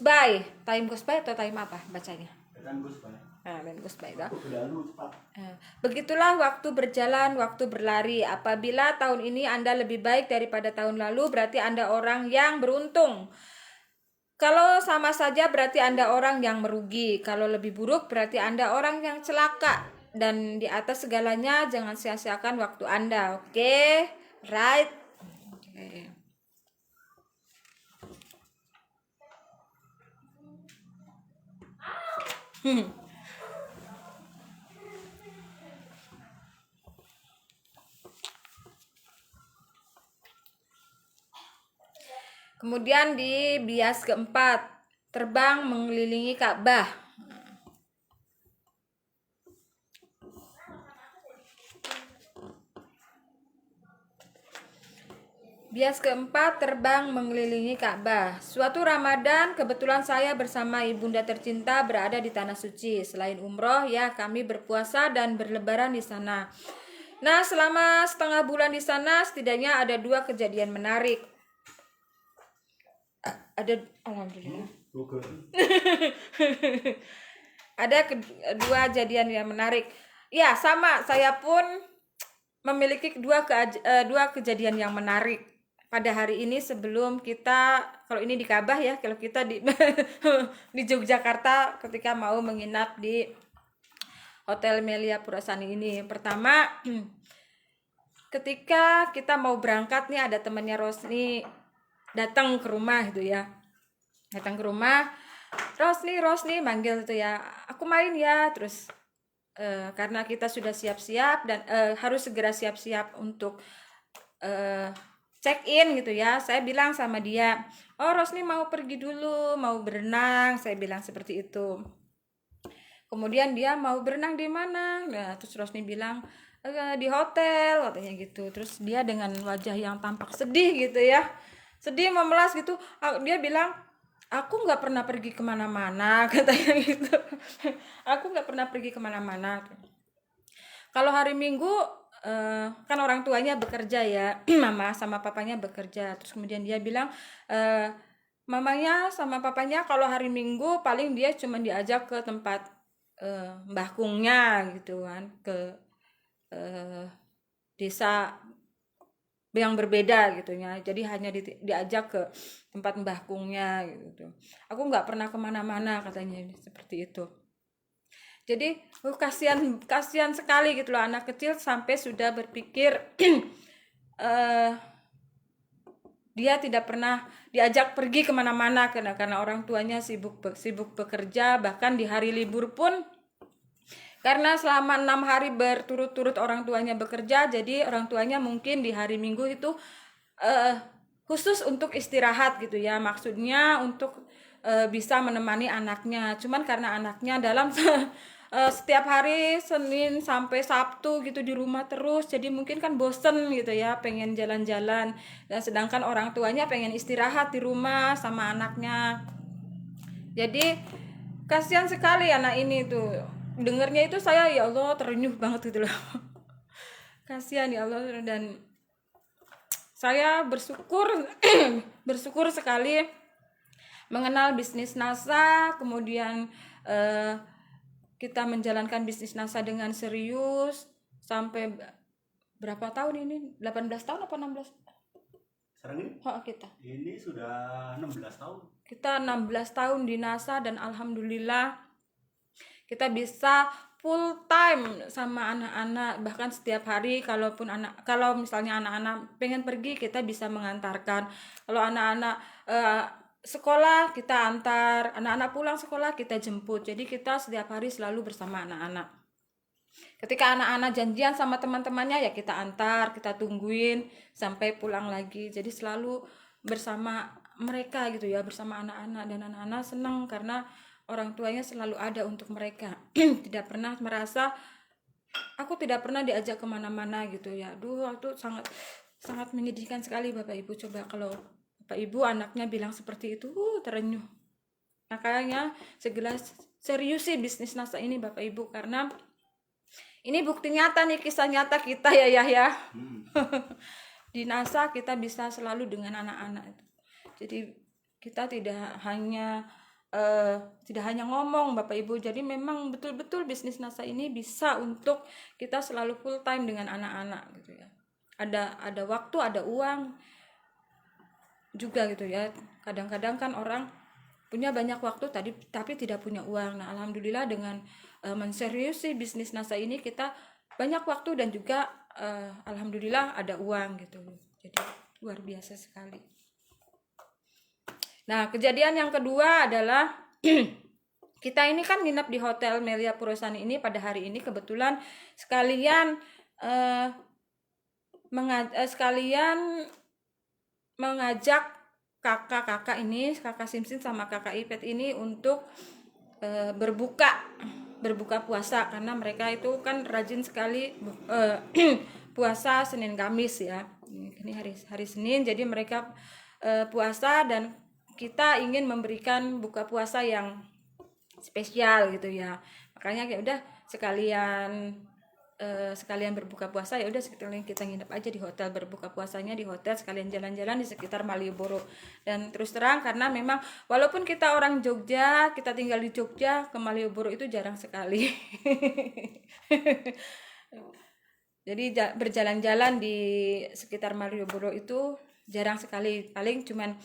Speaker 1: by. Time goes by atau time apa bacanya?
Speaker 3: Dan Gus Pak.
Speaker 1: Time goes by dah.
Speaker 3: Aku berlalu cepat.
Speaker 1: Begitulah waktu berjalan, waktu berlari. Apabila tahun ini Anda lebih baik daripada tahun lalu, berarti Anda orang yang beruntung. Kalau sama saja berarti Anda orang yang merugi. Kalau lebih buruk berarti Anda orang yang celaka. Dan di atas segalanya jangan sia-siakan waktu Anda. Oke? Right? Okay. Kemudian di bias keempat, terbang mengelilingi Ka'bah. Bias keempat, terbang mengelilingi Ka'bah. Suatu Ramadan, kebetulan saya bersama ibunda tercinta berada di Tanah Suci. Selain umroh, ya kami berpuasa dan berlebaran di sana. Nah, selama setengah bulan di sana, setidaknya ada 2 kejadian menarik. Alhamdulillah. Ada 2 kejadian yang menarik. Ya, sama, saya pun memiliki 2 kejadian yang menarik pada hari ini sebelum kita, kalau ini di Ka'bah ya, kalau kita di di Yogyakarta ketika mau menginap di Hotel Melia Purasani ini. Pertama, ketika kita mau berangkat nih, ada temannya Rosni datang ke rumah gitu ya. Datang ke rumah, Rosni manggil gitu ya. Aku main ya, terus karena kita sudah siap-siap dan harus segera siap-siap untuk check in gitu ya. Saya bilang sama dia, "Oh, Rosni mau pergi dulu, mau berenang." Saya bilang seperti itu. Kemudian dia, "Mau berenang di mana?" Nah, terus Rosni bilang, "Di hotel," katanya gitu. Terus dia dengan wajah yang tampak sedih gitu ya. sedih memelas gitu. Dia bilang, aku nggak pernah pergi kemana-mana katanya gitu. Aku nggak pernah pergi kemana-mana. Kalau hari Minggu kan orang tuanya bekerja ya, mama sama papanya bekerja. Terus kemudian dia bilang, mamanya sama papanya kalau hari Minggu paling dia cuma diajak ke tempat mbah kungnya gitu kan, ke desa yang berbeda gitu ya. Jadi hanya diajak ke tempat mbah kungnya gitu. Aku nggak pernah kemana-mana katanya seperti itu. Jadi kasihan sekali gitu loh, anak kecil sampai sudah berpikir dia tidak pernah diajak pergi kemana-mana karena orang tuanya sibuk bekerja. Bahkan di hari libur pun, karena selama 6 hari berturut-turut orang tuanya bekerja, jadi orang tuanya mungkin di hari Minggu itu khusus untuk istirahat gitu ya, maksudnya untuk bisa menemani anaknya. Cuman karena anaknya dalam setiap hari Senin sampai Sabtu gitu di rumah terus, jadi mungkin kan bosen gitu ya, pengen jalan-jalan, dan sedangkan orang tuanya pengen istirahat di rumah sama anaknya. Jadi kasihan sekali anak ini tuh, dengernya itu saya ya Allah terenyuh banget gitu loh. Kasihan ya Allah. Dan saya bersyukur bersyukur sekali mengenal bisnis NASA, kemudian kita menjalankan bisnis NASA dengan serius sampai berapa tahun ini? 18 tahun apa 16?
Speaker 3: Sekarang ini?
Speaker 1: Kita.
Speaker 3: Ini sudah 16 tahun.
Speaker 1: Kita 16 tahun di NASA dan alhamdulillah kita bisa full time sama anak-anak. Bahkan setiap hari kalau misalnya anak-anak pengen pergi, kita bisa mengantarkan. Kalau anak-anak sekolah kita antar, anak-anak pulang sekolah kita jemput. Jadi kita setiap hari selalu bersama anak-anak. Ketika anak-anak janjian sama teman-temannya ya kita antar, kita tungguin sampai pulang lagi. Jadi selalu bersama mereka gitu ya, bersama anak-anak. Dan anak-anak senang karena orang tuanya selalu ada untuk mereka. Tidak pernah merasa aku tidak pernah diajak kemana-mana gitu ya. Aduh, itu sangat menyedihkan sekali Bapak Ibu. Coba kalau Bapak Ibu anaknya bilang seperti itu, terenyuh. Makanya segera seriusi bisnis NASA ini Bapak Ibu, karena ini bukti nyata nih, kisah nyata kita ya. Di NASA kita bisa selalu dengan anak-anak itu. Jadi kita tidak hanya ngomong Bapak Ibu. Jadi memang betul-betul bisnis NASA ini bisa untuk kita selalu full time dengan anak-anak gitu ya. Ada waktu, ada uang juga gitu ya. Kadang-kadang kan orang punya banyak waktu tapi tidak punya uang. Nah, alhamdulillah dengan menseriusi bisnis NASA ini kita banyak waktu dan juga alhamdulillah ada uang gitu. Jadi luar biasa sekali. Nah, kejadian yang kedua adalah kita ini kan nginep di Hotel Melia Purwosani ini pada hari ini kebetulan sekalian mengajak kakak Simsin sama kakak Ipet ini untuk berbuka puasa, karena mereka itu kan rajin sekali puasa Senin Kamis ya. Ini hari Senin, jadi mereka puasa dan kita ingin memberikan buka puasa yang spesial gitu ya. Makanya ya udah sekalian berbuka puasa, ya udah sekalian kita nginep aja di hotel, berbuka puasanya di hotel, sekalian jalan-jalan di sekitar Malioboro. Dan terus terang karena memang walaupun kita orang Jogja, kita tinggal di Jogja, ke Malioboro itu jarang sekali. Jadi berjalan-jalan di sekitar Malioboro itu jarang sekali, paling cuman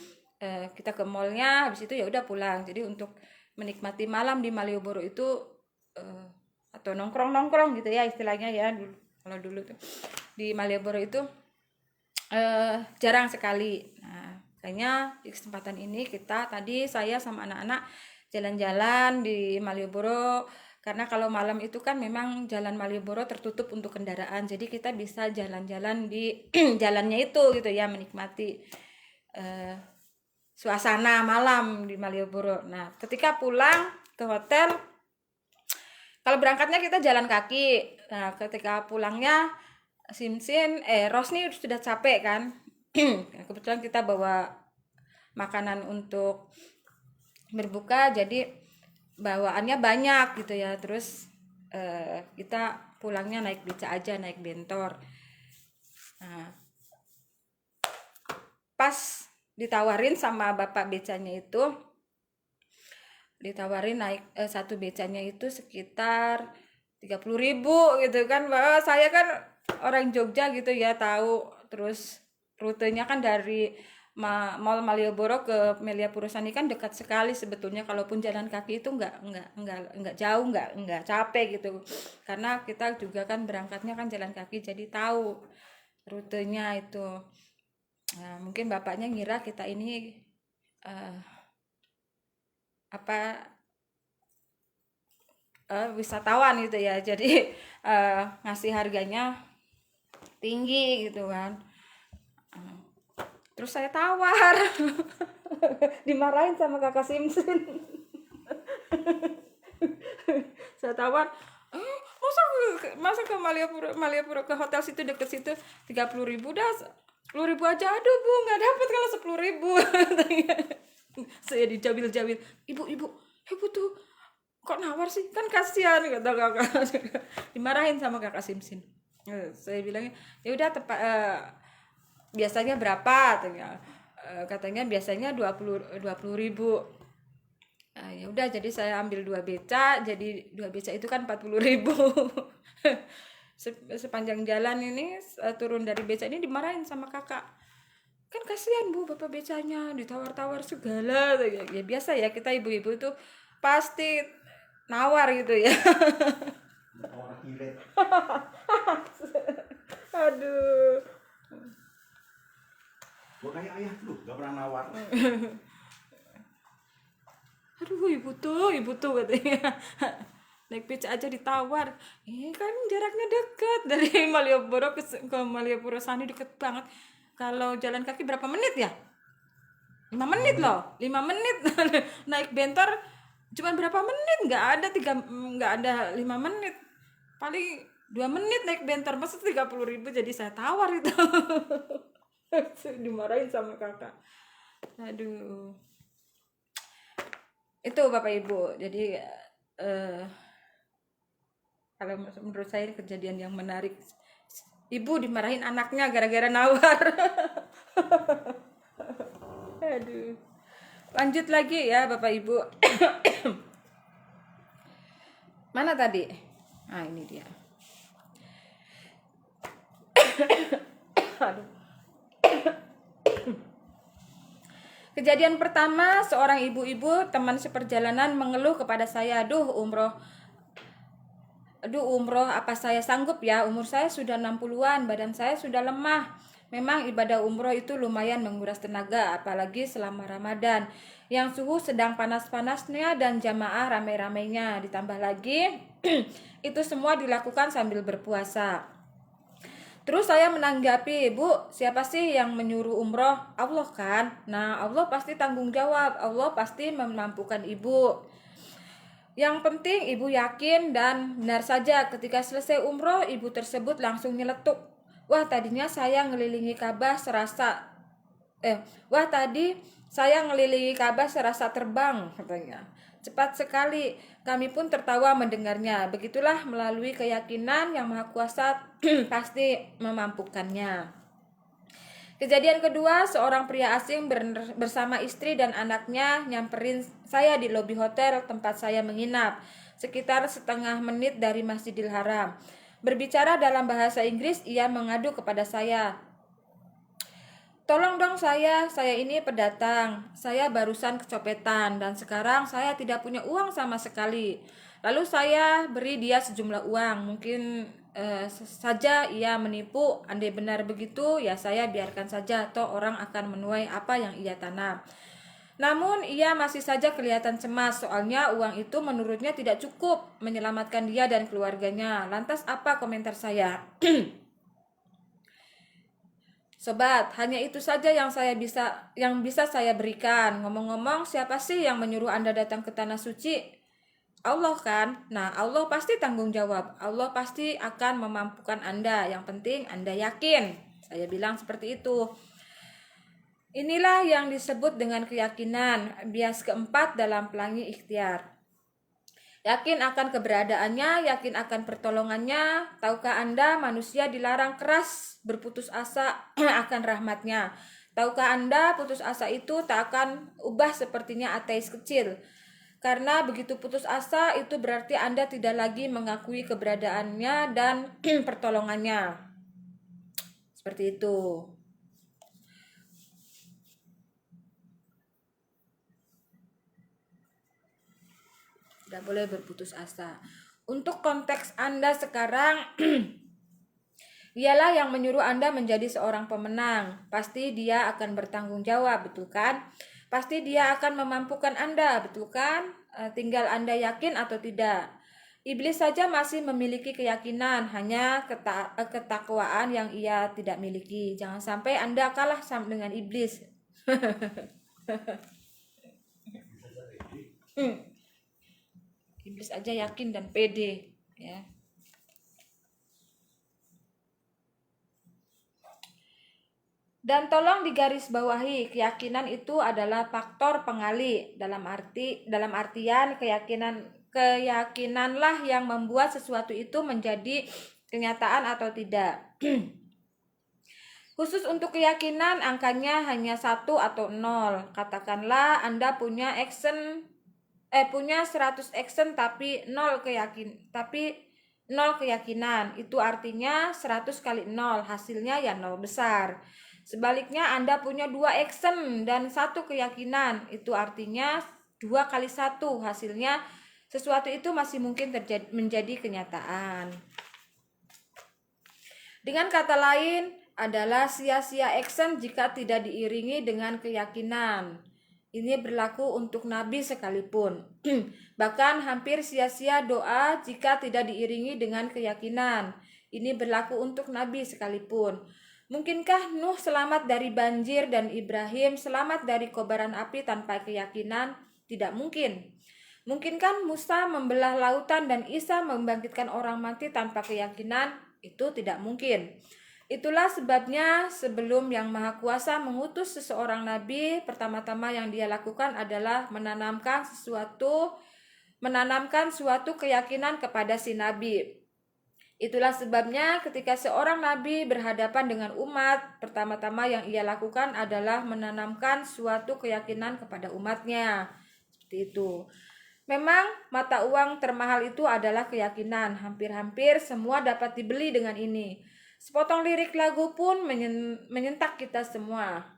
Speaker 1: kita ke mallnya, habis itu ya udah pulang. Jadi untuk menikmati malam di Malioboro itu atau nongkrong gitu ya istilahnya ya, kalau dulu tuh di Malioboro itu jarang sekali. Nah, kayaknya di kesempatan ini saya sama anak-anak jalan-jalan di Malioboro, karena kalau malam itu kan memang jalan Malioboro tertutup untuk kendaraan, jadi kita bisa jalan-jalan di jalannya itu gitu ya, menikmati suasana malam di Malioboro. Nah, ketika pulang ke hotel, kalau berangkatnya kita jalan kaki. Nah, ketika pulangnya Rosni sudah capek kan. Kebetulan kita bawa makanan untuk berbuka, jadi bawaannya banyak gitu ya. Terus kita pulangnya naik beca aja, naik bentor. Nah, pas ditawarin sama bapak becanya itu, ditawarin naik satu becanya itu sekitar 30.000 gitu kan. Bahwa saya kan orang Jogja gitu ya, tahu. Terus rutenya kan dari Mall Malioboro ke Melia Purwosani kan dekat sekali sebetulnya. Kalaupun jalan kaki itu nggak jauh, nggak capek gitu, karena kita juga kan berangkatnya kan jalan kaki, jadi tahu rutenya itu. Nah, mungkin bapaknya ngira kita ini wisatawan gitu ya, jadi ngasih harganya tinggi gitu kan. Terus saya tawar dimarahin sama kakak Simsin. Saya tawar, masa ke Malioboro ke hotel situ, deket situ 30.000, dah 10.000 aja. Aduh bu, nggak dapet kalau 10.000. Saya dijawil-jawil, ibu tuh kok nawar sih, kan kasihan kata kakak. Dimarahin sama kakak Simsin. Saya bilangnya ya udah, biasanya berapa katanya biasanya 20.000. Ya udah, jadi saya ambil 2 beca, jadi 2 beca itu kan 40.000. Sepanjang jalan ini turun dari beca ini dimarahin sama kakak, kan kasihan bu bapak becanya ditawar-tawar segala. Ya biasa ya, kita ibu-ibu tuh pasti nawar gitu ya.
Speaker 3: Orang irit.
Speaker 1: Aduh.
Speaker 3: Gua kayak ayah lu, gak pernah nawar.
Speaker 1: Aduh ibu tuh katanya. Naik beca aja ditawar. Kan jaraknya deket dari Malioboro ke Melia Purwosani, deket banget. Kalau jalan kaki berapa menit ya? 5 menit loh, 5 menit. Naik bentor cuma berapa menit, nggak ada 5 menit, paling 2 menit naik bentor. Masa 30.000, jadi saya tawar itu. Dimarahin sama kakak. Aduh, itu bapak ibu. Jadi kalau menurut saya ini kejadian yang menarik. Ibu dimarahin anaknya gara-gara nawar. Aduh, lanjut lagi ya bapak ibu. Mana tadi? Ini dia. Aduh. Kejadian pertama, seorang ibu-ibu teman seperjalanan mengeluh kepada saya, Aduh umroh apa saya sanggup ya? Umur saya sudah 60-an, badan saya sudah lemah. Memang ibadah umroh itu lumayan menguras tenaga, apalagi selama Ramadan yang suhu sedang panas-panasnya dan jamaah ramai-ramainya. Ditambah lagi itu semua dilakukan sambil berpuasa. Terus saya menanggapi, Bu, siapa sih yang menyuruh umroh? Allah kan? Nah, Allah pasti tanggung jawab. Allah pasti memampukan ibu. Yang penting ibu yakin dan benar saja ketika selesai umroh, ibu tersebut langsung nyeletuk. Wah, tadi saya ngelilingi Ka'bah serasa terbang, katanya. Cepat sekali, kami pun tertawa mendengarnya. Begitulah melalui keyakinan yang Maha Kuasa pasti memampukannya. Kejadian kedua, seorang pria asing bersama istri dan anaknya nyamperin saya di lobi hotel tempat saya menginap, sekitar setengah menit dari Masjidil Haram. Berbicara dalam bahasa Inggris, ia mengadu kepada saya. Tolong dong saya ini pendatang, saya barusan kecopetan dan sekarang saya tidak punya uang sama sekali. Lalu saya beri dia sejumlah uang, mungkin saja ia menipu. Andai benar begitu, ya saya biarkan saja, toh orang akan menuai apa yang ia tanam. Namun ia masih saja kelihatan cemas, soalnya uang itu menurutnya tidak cukup menyelamatkan dia dan keluarganya. Lantas apa komentar saya? Sobat, hanya itu saja yang bisa saya berikan. Ngomong-ngomong, siapa sih yang menyuruh Anda datang ke tanah suci? Allah kan? Nah, Allah pasti tanggung jawab. Allah pasti akan memampukan Anda. Yang penting Anda yakin. Saya bilang seperti itu. Inilah yang disebut dengan keyakinan, bias keempat dalam pelangi ikhtiar. Yakin akan keberadaannya, yakin akan pertolongannya. Tahukah Anda manusia dilarang keras berputus asa akan rahmatnya? Tahukah Anda putus asa itu tak akan ubah sepertinya ateis kecil? Karena begitu putus asa itu berarti Anda tidak lagi mengakui keberadaannya dan pertolongannya. Seperti itu. Tidak boleh berputus asa. Untuk konteks Anda sekarang, dialah yang menyuruh Anda menjadi seorang pemenang. Pasti dia akan bertanggung jawab, betul kan? Pasti dia akan memampukan Anda, betul kan? Tinggal Anda yakin atau tidak. Iblis saja masih memiliki keyakinan, hanya ketakwaan yang ia tidak miliki. Jangan sampai Anda kalah dengan iblis. Iblis aja yakin dan pede, ya. Dan tolong digarisbawahi, keyakinan itu adalah faktor pengali. Dalam artian keyakinanlah yang membuat sesuatu itu menjadi kenyataan atau tidak. Khusus untuk keyakinan, angkanya hanya 1 atau 0. Katakanlah Anda punya 100 action tapi 0 keyakinan. Itu artinya 100 kali 0, hasilnya ya 0 besar. Sebaliknya Anda punya 2 action dan 1 keyakinan. Itu artinya 2 kali 1, hasilnya sesuatu itu masih mungkin menjadi kenyataan. Dengan kata lain, adalah sia-sia action jika tidak diiringi dengan keyakinan. Ini berlaku untuk Nabi sekalipun. Bahkan hampir sia-sia doa jika tidak diiringi dengan keyakinan. Ini berlaku untuk Nabi sekalipun. Mungkinkah Nuh selamat dari banjir dan Ibrahim selamat dari kobaran api tanpa keyakinan? Tidak mungkin. Mungkinkah Musa membelah lautan dan Isa membangkitkan orang mati tanpa keyakinan? Itu tidak mungkin. Itulah sebabnya sebelum Yang Maha Kuasa mengutus seseorang nabi, pertama-tama yang dia lakukan adalah menanamkan suatu keyakinan kepada si nabi. Itulah sebabnya ketika seorang nabi berhadapan dengan umat, pertama-tama yang ia lakukan adalah menanamkan suatu keyakinan kepada umatnya. Seperti itu. Memang mata uang termahal itu adalah keyakinan. Hampir-hampir semua dapat dibeli dengan ini. Sepotong lirik lagu pun menyentak kita semua.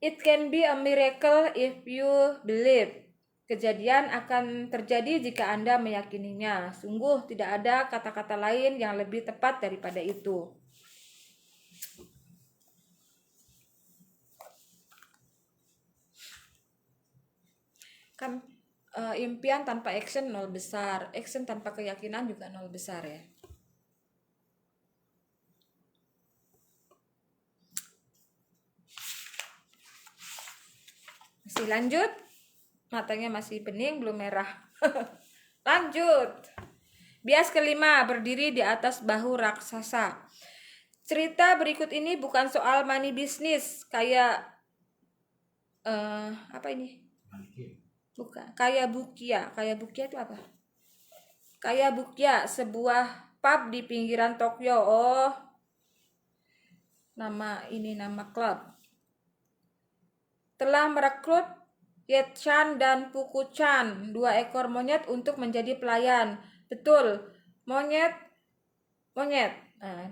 Speaker 1: It can be a miracle if you believe. Kejadian akan terjadi jika Anda meyakininya. Sungguh tidak ada kata-kata lain yang lebih tepat daripada itu. Kan impian tanpa action 0 besar, action tanpa keyakinan juga 0 besar ya. Masih lanjut? Matanya masih bening, belum merah. Lanjut. Bias kelima, berdiri di atas bahu raksasa. Cerita berikut ini bukan soal money bisnis kayak apa ini? Bukan. Kaya Bukia. Kaya Bukia itu apa? Kaya Bukia, sebuah pub di pinggiran Tokyo. Oh, nama klub. Telah merekrut Ye-chan dan Puku-chan, 2 ekor monyet untuk menjadi pelayan. Betul, monyet.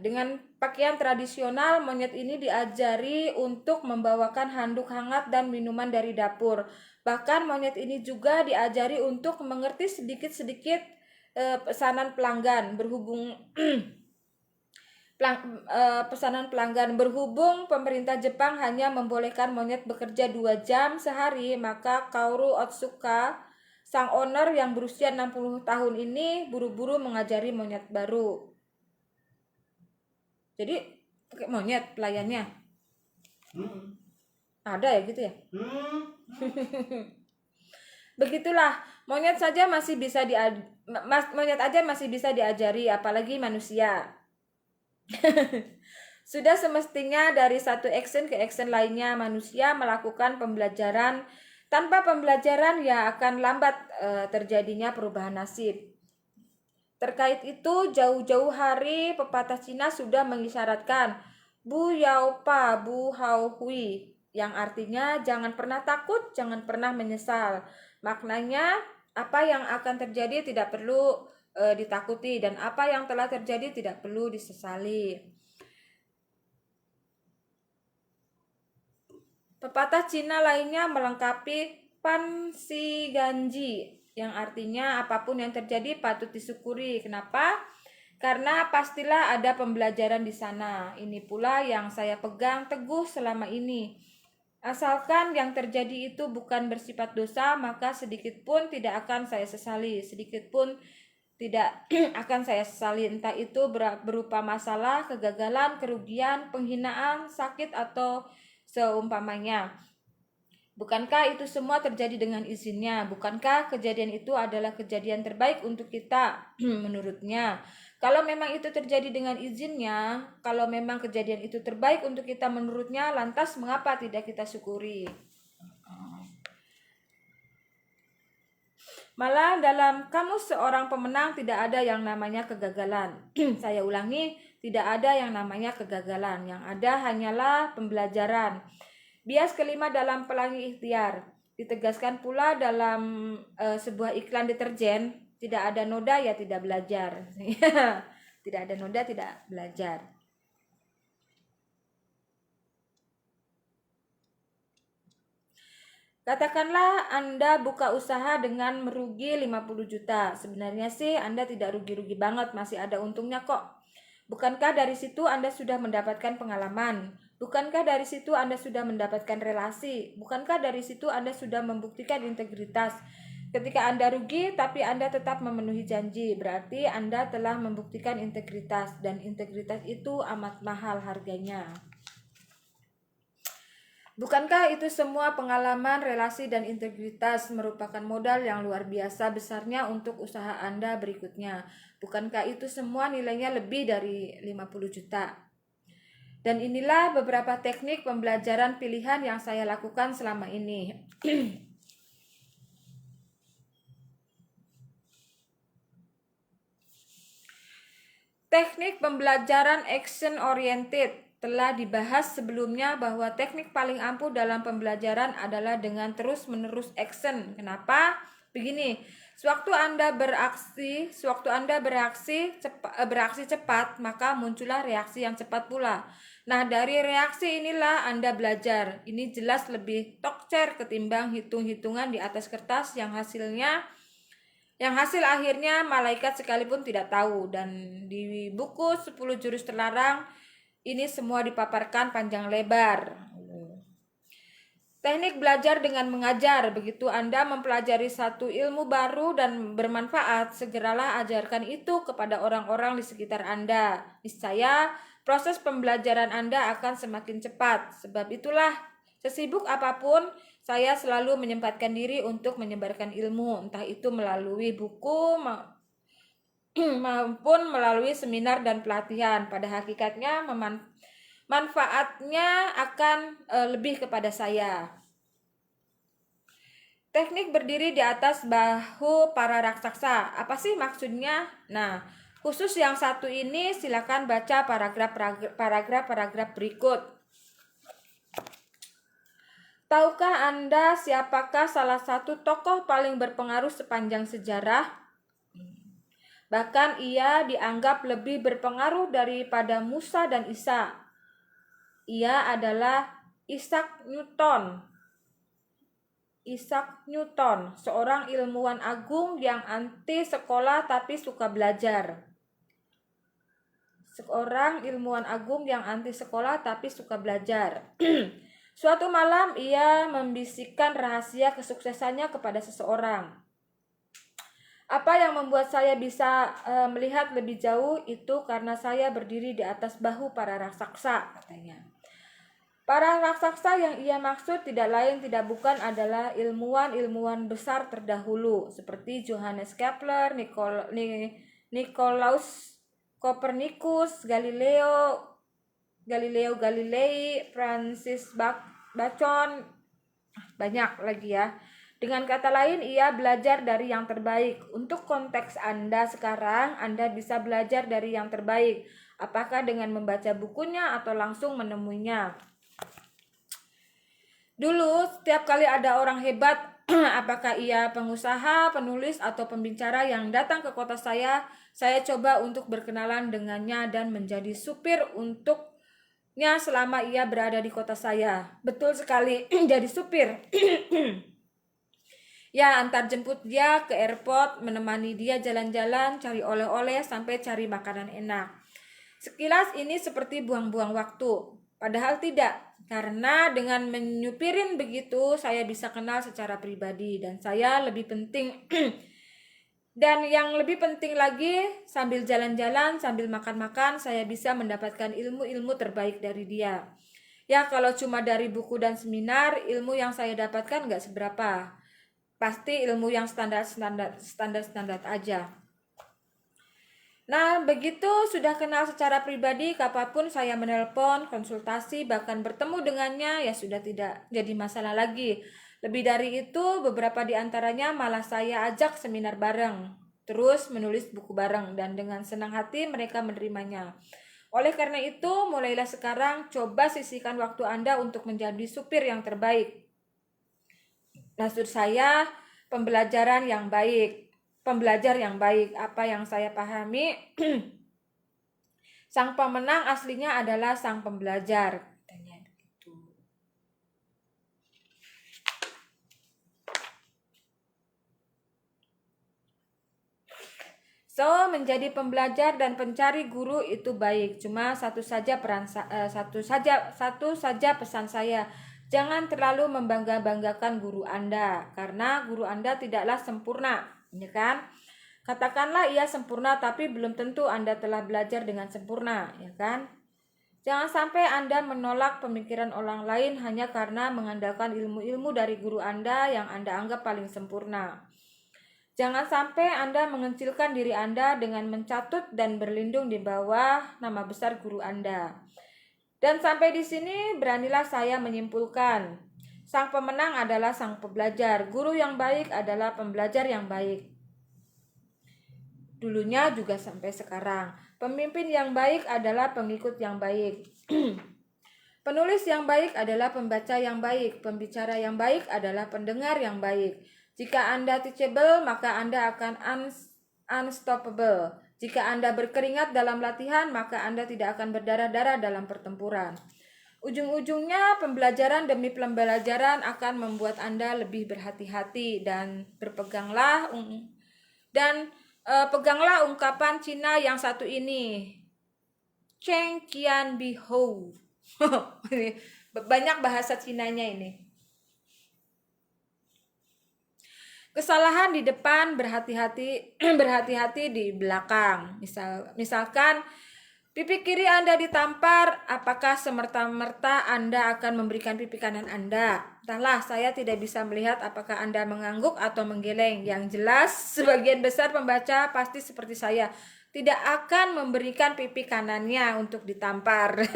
Speaker 1: Dengan pakaian tradisional, monyet ini diajari untuk membawakan handuk hangat dan minuman dari dapur. Bahkan monyet ini juga diajari untuk mengerti sedikit-sedikit pesanan pelanggan. Berhubung pemerintah Jepang hanya membolehkan monyet bekerja 2 jam sehari, maka Kaoru Otsuka, sang owner yang berusia 60 tahun ini buru-buru mengajari monyet baru. Jadi pakai monyet pelayannya. Ada ya gitu ya? Begitulah, monyet aja masih bisa diajari, apalagi manusia. Sudah semestinya dari satu action ke action lainnya manusia melakukan pembelajaran. Tanpa pembelajaran ya akan lambat terjadinya perubahan nasib. Terkait itu, jauh-jauh hari pepatah Cina sudah mengisyaratkan Bu Yao Pa Bu Hao Hui, yang artinya jangan pernah takut, jangan pernah menyesal. Maknanya apa yang akan terjadi tidak perlu ditakuti, dan apa yang telah terjadi tidak perlu disesali. Pepatah Cina lainnya melengkapi Pan Si Ganji, yang artinya apapun yang terjadi patut disyukuri. Kenapa? Karena pastilah ada pembelajaran di sana. Ini pula yang saya pegang teguh selama ini. Asalkan yang terjadi itu bukan bersifat dosa, maka sedikit pun tidak akan saya sesali. Sedikit pun tidak akan saya sesali, entah itu berupa masalah, kegagalan, kerugian, penghinaan, sakit, atau seumpamanya. Bukankah itu semua terjadi dengan izinnya? Bukankah kejadian itu adalah kejadian terbaik untuk kita menurutnya? Kalau memang itu terjadi dengan izinnya, kalau memang kejadian itu terbaik untuk kita menurutnya, lantas mengapa tidak kita syukuri? Malah dalam kamus seorang pemenang tidak ada yang namanya kegagalan. Saya ulangi, tidak ada yang namanya kegagalan. Yang ada hanyalah pembelajaran. Bias kelima dalam Pelangi Ikhtiar. Ditegaskan pula dalam sebuah iklan deterjen, tidak ada noda ya tidak belajar. Tidak ada noda tidak belajar. Katakanlah Anda buka usaha dengan merugi 50 juta. Sebenarnya sih Anda tidak rugi-rugi banget, masih ada untungnya kok. Bukankah dari situ Anda sudah mendapatkan pengalaman? Bukankah dari situ Anda sudah mendapatkan relasi? Bukankah dari situ Anda sudah membuktikan integritas? Ketika Anda rugi tapi Anda tetap memenuhi janji, berarti Anda telah membuktikan integritas, dan integritas itu amat mahal harganya. Bukankah itu semua pengalaman, relasi, dan integritas merupakan modal yang luar biasa besarnya untuk usaha Anda berikutnya? Bukankah itu semua nilainya lebih dari 50 juta? Dan inilah beberapa teknik pembelajaran pilihan yang saya lakukan selama ini. Teknik pembelajaran action oriented. Telah dibahas sebelumnya bahwa teknik paling ampuh dalam pembelajaran adalah dengan terus-menerus action. Kenapa? Begini, sewaktu Anda beraksi cepat, maka muncullah reaksi yang cepat pula. Nah, dari reaksi inilah Anda belajar. Ini jelas lebih tokcer ketimbang hitung-hitungan di atas kertas yang hasil akhirnya malaikat sekalipun tidak tahu. Dan di buku 10 jurus terlarang ini semua dipaparkan panjang lebar. Teknik belajar dengan mengajar. Begitu Anda mempelajari satu ilmu baru dan bermanfaat, segeralah ajarkan itu kepada orang-orang di sekitar Anda. Niscaya proses pembelajaran Anda akan semakin cepat. Sebab itulah, sesibuk apapun, saya selalu menyempatkan diri untuk menyebarkan ilmu, entah itu melalui buku maupun melalui seminar dan pelatihan. Pada hakikatnya manfaatnya akan lebih kepada saya. Teknik berdiri di atas bahu para raksasa. Apa sih maksudnya? Nah, khusus yang satu ini silakan baca paragraf berikut. Tahukah Anda siapakah salah satu tokoh paling berpengaruh sepanjang sejarah? Bahkan ia dianggap lebih berpengaruh daripada Musa dan Isa. Ia adalah Isaac Newton, seorang ilmuwan agung yang anti sekolah tapi suka belajar. Suatu malam ia membisikkan rahasia kesuksesannya kepada seseorang. Apa yang membuat saya bisa melihat lebih jauh itu karena saya berdiri di atas bahu para raksasa, katanya. Para raksasa yang ia maksud tidak lain tidak bukan adalah ilmuwan-ilmuwan besar terdahulu seperti Johannes Kepler, Nicolaus Copernicus, Galileo Galileo Galilei, Francis Bacon, banyak lagi ya. Dengan kata lain, ia belajar dari yang terbaik. Untuk konteks Anda sekarang, Anda bisa belajar dari yang terbaik. Apakah dengan membaca bukunya atau langsung menemuinya? Dulu, setiap kali ada orang hebat, apakah ia pengusaha, penulis, atau pembicara yang datang ke kota saya coba untuk berkenalan dengannya dan menjadi supir untuknya selama ia berada di kota saya. Betul sekali, jadi supir. Ya, antar jemput dia ke airport, menemani dia jalan-jalan, cari oleh-oleh, sampai cari makanan enak. Sekilas ini seperti buang-buang waktu, padahal tidak. Karena dengan menyupirin begitu, saya bisa kenal secara pribadi, dan saya lebih penting dan yang lebih penting lagi, sambil jalan-jalan, sambil makan-makan, saya bisa mendapatkan ilmu-ilmu terbaik dari dia. Ya, kalau cuma dari buku dan seminar, ilmu yang saya dapatkan nggak seberapa. Pasti ilmu yang standar aja. Nah, begitu sudah kenal secara pribadi, kapanpun saya menelpon, konsultasi, bahkan bertemu dengannya, ya sudah tidak jadi masalah lagi. Lebih dari itu, beberapa di antaranya malah saya ajak seminar bareng, terus menulis buku bareng, dan dengan senang hati mereka menerimanya. Oleh karena itu, mulailah sekarang coba sisihkan waktu Anda untuk menjadi supir yang terbaik. Maksud saya pembelajar yang baik. Apa yang saya pahami, sang pemenang aslinya adalah sang pembelajar, katanya begitu. So, menjadi pembelajar dan pencari guru itu baik. Cuma satu saja pesan saya. Jangan terlalu membangga-banggakan guru Anda, karena guru Anda tidaklah sempurna, ya kan? Katakanlah ia sempurna, tapi belum tentu Anda telah belajar dengan sempurna, ya kan? Jangan sampai Anda menolak pemikiran orang lain hanya karena mengandalkan ilmu-ilmu dari guru Anda yang Anda anggap paling sempurna. Jangan sampai Anda mengecilkan diri Anda dengan mencatut dan berlindung di bawah nama besar guru Anda. Dan sampai di sini beranilah saya menyimpulkan, sang pemenang adalah sang pembelajar. Guru yang baik adalah pembelajar yang baik. Dulunya juga sampai sekarang. Pemimpin yang baik adalah pengikut yang baik. Penulis yang baik adalah pembaca yang baik. Pembicara yang baik adalah pendengar yang baik. Jika Anda teachable, maka Anda akan unstoppable. Jika Anda berkeringat dalam latihan, maka Anda tidak akan berdarah-darah dalam pertempuran. Ujung-ungnya, pembelajaran demi pembelajaran akan membuat Anda lebih berhati-hati dan peganglah ungkapan Cina yang satu ini. Cheng Qian Bi Hou. Banyak bahasa Cinanya ini. Kesalahan di depan, berhati-hati di belakang. Misalkan pipi kiri Anda ditampar, apakah semerta-merta Anda akan memberikan pipi kanan Anda? Entahlah, saya tidak bisa melihat apakah Anda mengangguk atau menggeleng. Yang jelas, sebagian besar pembaca pasti seperti saya, tidak akan memberikan pipi kanannya untuk ditampar.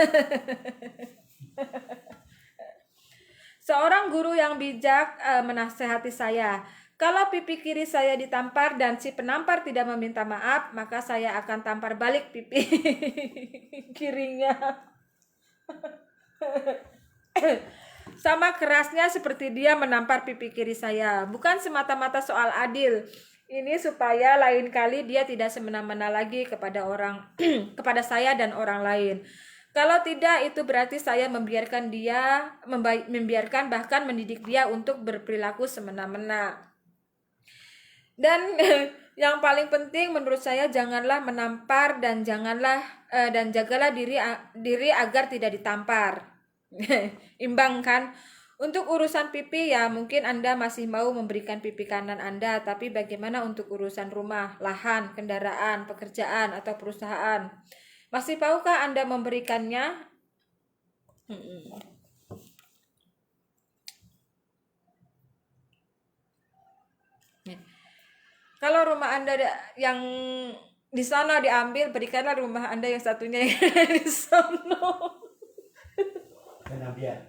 Speaker 1: Seorang guru yang bijak menasehati saya, kalau pipi kiri saya ditampar dan si penampar tidak meminta maaf, maka saya akan tampar balik pipi kirinya. Sama kerasnya seperti dia menampar pipi kiri saya. Bukan semata-mata soal adil. Ini supaya lain kali dia tidak semena-mena lagi kepada kepada saya dan orang lain. Kalau tidak, itu berarti saya membiarkan bahkan mendidik dia untuk berperilaku semena-mena. Dan yang paling penting menurut saya, janganlah menampar dan jagalah diri agar tidak ditampar. Imbang kan? Untuk urusan pipi ya mungkin Anda masih mau memberikan pipi kanan Anda, tapi bagaimana untuk urusan rumah, lahan, kendaraan, pekerjaan atau perusahaan? Masih maukah Anda memberikannya? Kalau rumah Anda yang di sana diambil, berikanlah rumah Anda yang satunya yang di sana.
Speaker 3: Kenabian.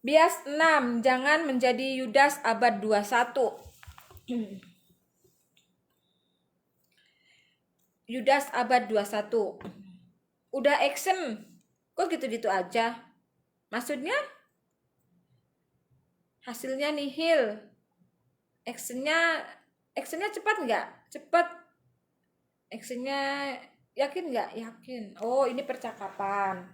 Speaker 1: Bias 6, jangan menjadi Yudas abad 21. Yudas abad 21. Udah action, kok gitu-gitu aja? Maksudnya hasilnya nihil. Actionnya cepat nggak? Cepat. Actionnya yakin nggak? Yakin. Oh, ini percakapan.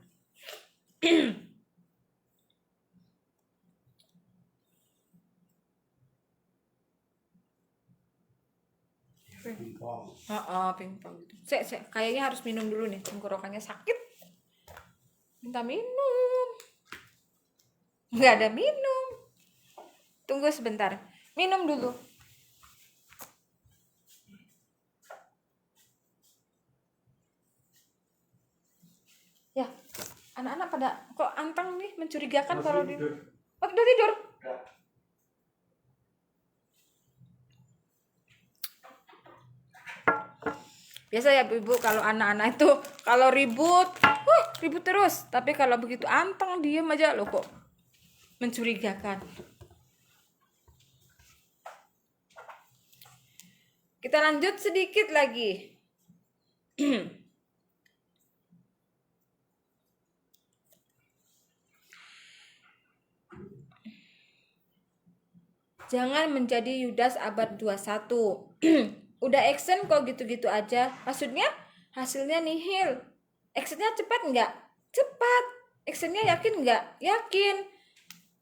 Speaker 3: Pingpong.
Speaker 1: Pingpong gitu. Kayaknya harus minum dulu nih, tenggorokannya sakit. Minta minum. Nggak ada minum. Tunggu sebentar. Minum dulu. Ya, anak-anak pada kok anteng nih, mencurigakan kalau di... Oh, udah tidur. Biasa ya ibu, kalau anak-anak itu kalau ribut, ribut terus. Tapi kalau begitu anteng diem aja loh kok mencurigakan. Kita lanjut sedikit lagi. Jangan menjadi Yudas abad 21. Udah action kok gitu-gitu aja. Maksudnya hasilnya nihil. Actionnya cepat nggak? Cepat. Actionnya yakin nggak? Yakin.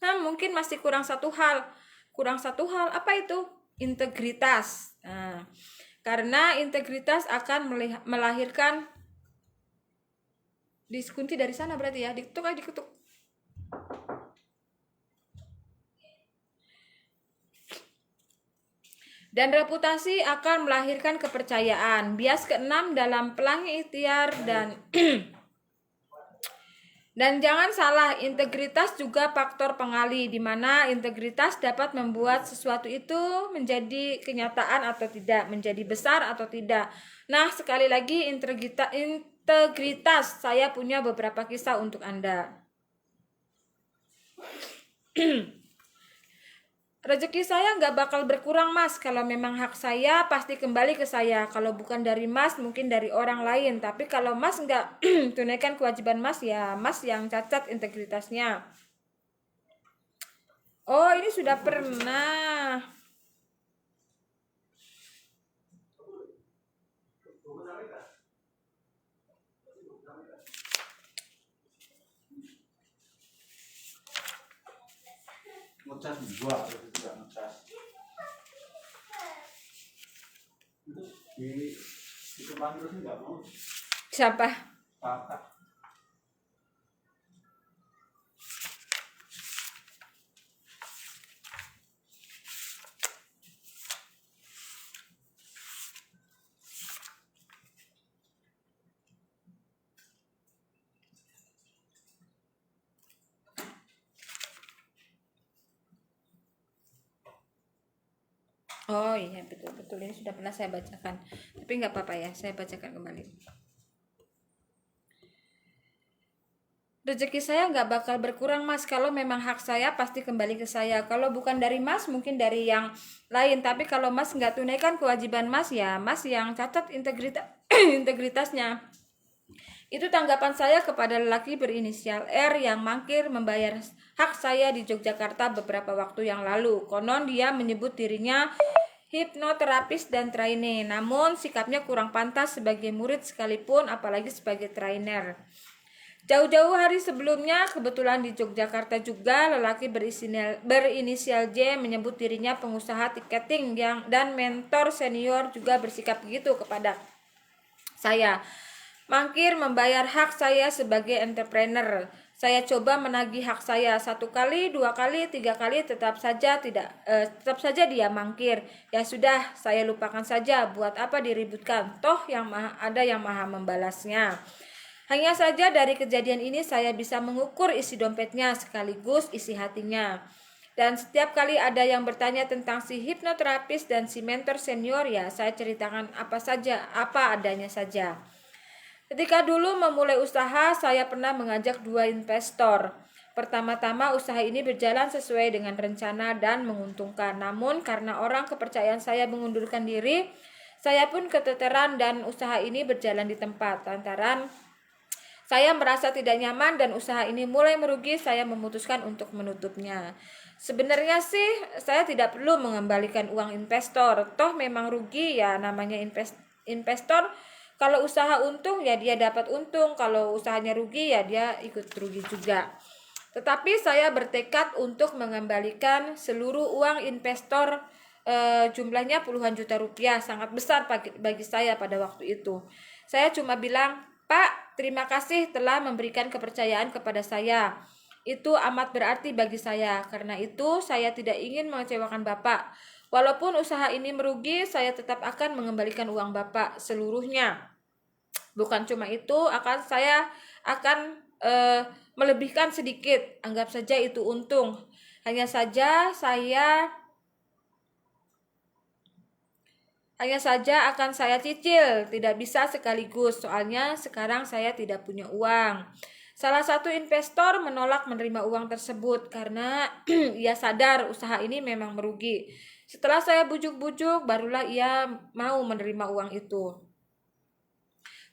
Speaker 1: Nah, mungkin masih kurang satu hal. Kurang satu hal, apa itu? Integritas. Nah, karena integritas akan melahirkan... Diskunci dari sana berarti ya. Diketuk. Dan reputasi akan melahirkan kepercayaan. Bias ke-6 dalam pelangi ikhtiar dan jangan salah, integritas juga faktor pengali, di mana integritas dapat membuat sesuatu itu menjadi kenyataan atau tidak, menjadi besar atau tidak. Nah, sekali lagi integritas, saya punya beberapa kisah untuk Anda. Rezeki saya nggak bakal berkurang mas. Kalau memang hak saya pasti kembali ke saya. Kalau bukan dari mas mungkin dari orang lain. Tapi kalau mas nggak tunaikan kewajiban mas, ya mas yang cacat integritasnya. Oh, ini sudah pernah.
Speaker 3: Ngecas juga, tidak ngecas. Di tempat terus nggak mau.
Speaker 1: Siapa?
Speaker 3: Kakak.
Speaker 1: Oh iya, betul ini sudah pernah saya bacakan. Tapi nggak apa-apa ya, saya bacakan kembali. Rezeki saya nggak bakal berkurang mas. Kalau memang hak saya pasti kembali ke saya. Kalau bukan dari mas mungkin dari yang lain. Tapi kalau mas nggak tunaikan kewajiban mas, ya mas yang catat integritasnya. Itu tanggapan saya kepada lelaki berinisial R yang mangkir membayar hak saya di Yogyakarta beberapa waktu yang lalu. Konon dia menyebut dirinya hipnoterapis dan trainee, namun sikapnya kurang pantas sebagai murid sekalipun, apalagi sebagai trainer. Jauh-jauh hari sebelumnya, kebetulan di Yogyakarta juga, lelaki berinisial J menyebut dirinya pengusaha tiketing dan mentor senior juga bersikap begitu kepada saya. Mangkir membayar hak saya sebagai entrepreneur. Saya coba menagih hak saya 1 kali, 2 kali, 3 kali, tetap saja dia mangkir. Ya sudah, saya lupakan saja. Buat apa diributkan? Toh ada yang maha membalasnya. Hanya saja dari kejadian ini saya bisa mengukur isi dompetnya sekaligus isi hatinya. Dan setiap kali ada yang bertanya tentang si hipnoterapis dan si mentor senior, ya saya ceritakan apa adanya saja. Ketika dulu memulai usaha, saya pernah mengajak 2 investor. Pertama-tama usaha ini berjalan sesuai dengan rencana dan menguntungkan. Namun karena orang kepercayaan saya mengundurkan diri, saya pun keteteran dan usaha ini berjalan di tempat. Lantaran saya merasa tidak nyaman dan usaha ini mulai merugi, saya memutuskan untuk menutupnya. Sebenarnya sih saya tidak perlu mengembalikan uang investor. Toh memang rugi ya, namanya investor. Kalau usaha untung ya dia dapat untung, kalau usahanya rugi ya dia ikut rugi juga. Tetapi saya bertekad untuk mengembalikan seluruh uang investor, jumlahnya puluhan juta rupiah, sangat besar bagi saya pada waktu itu. Saya cuma bilang, "Pak, terima kasih telah memberikan kepercayaan kepada saya. Itu amat berarti bagi saya. Karena itu saya tidak ingin mengecewakan Bapak. Walaupun usaha ini merugi, saya tetap akan mengembalikan uang Bapak seluruhnya. Bukan cuma itu, saya akan melebihkan sedikit. Anggap saja itu untung. Hanya saja akan saya cicil, tidak bisa sekaligus, soalnya sekarang saya tidak punya uang." Salah satu investor menolak menerima uang tersebut karena ia sadar usaha ini memang merugi. Setelah saya bujuk-bujuk, barulah ia mau menerima uang itu.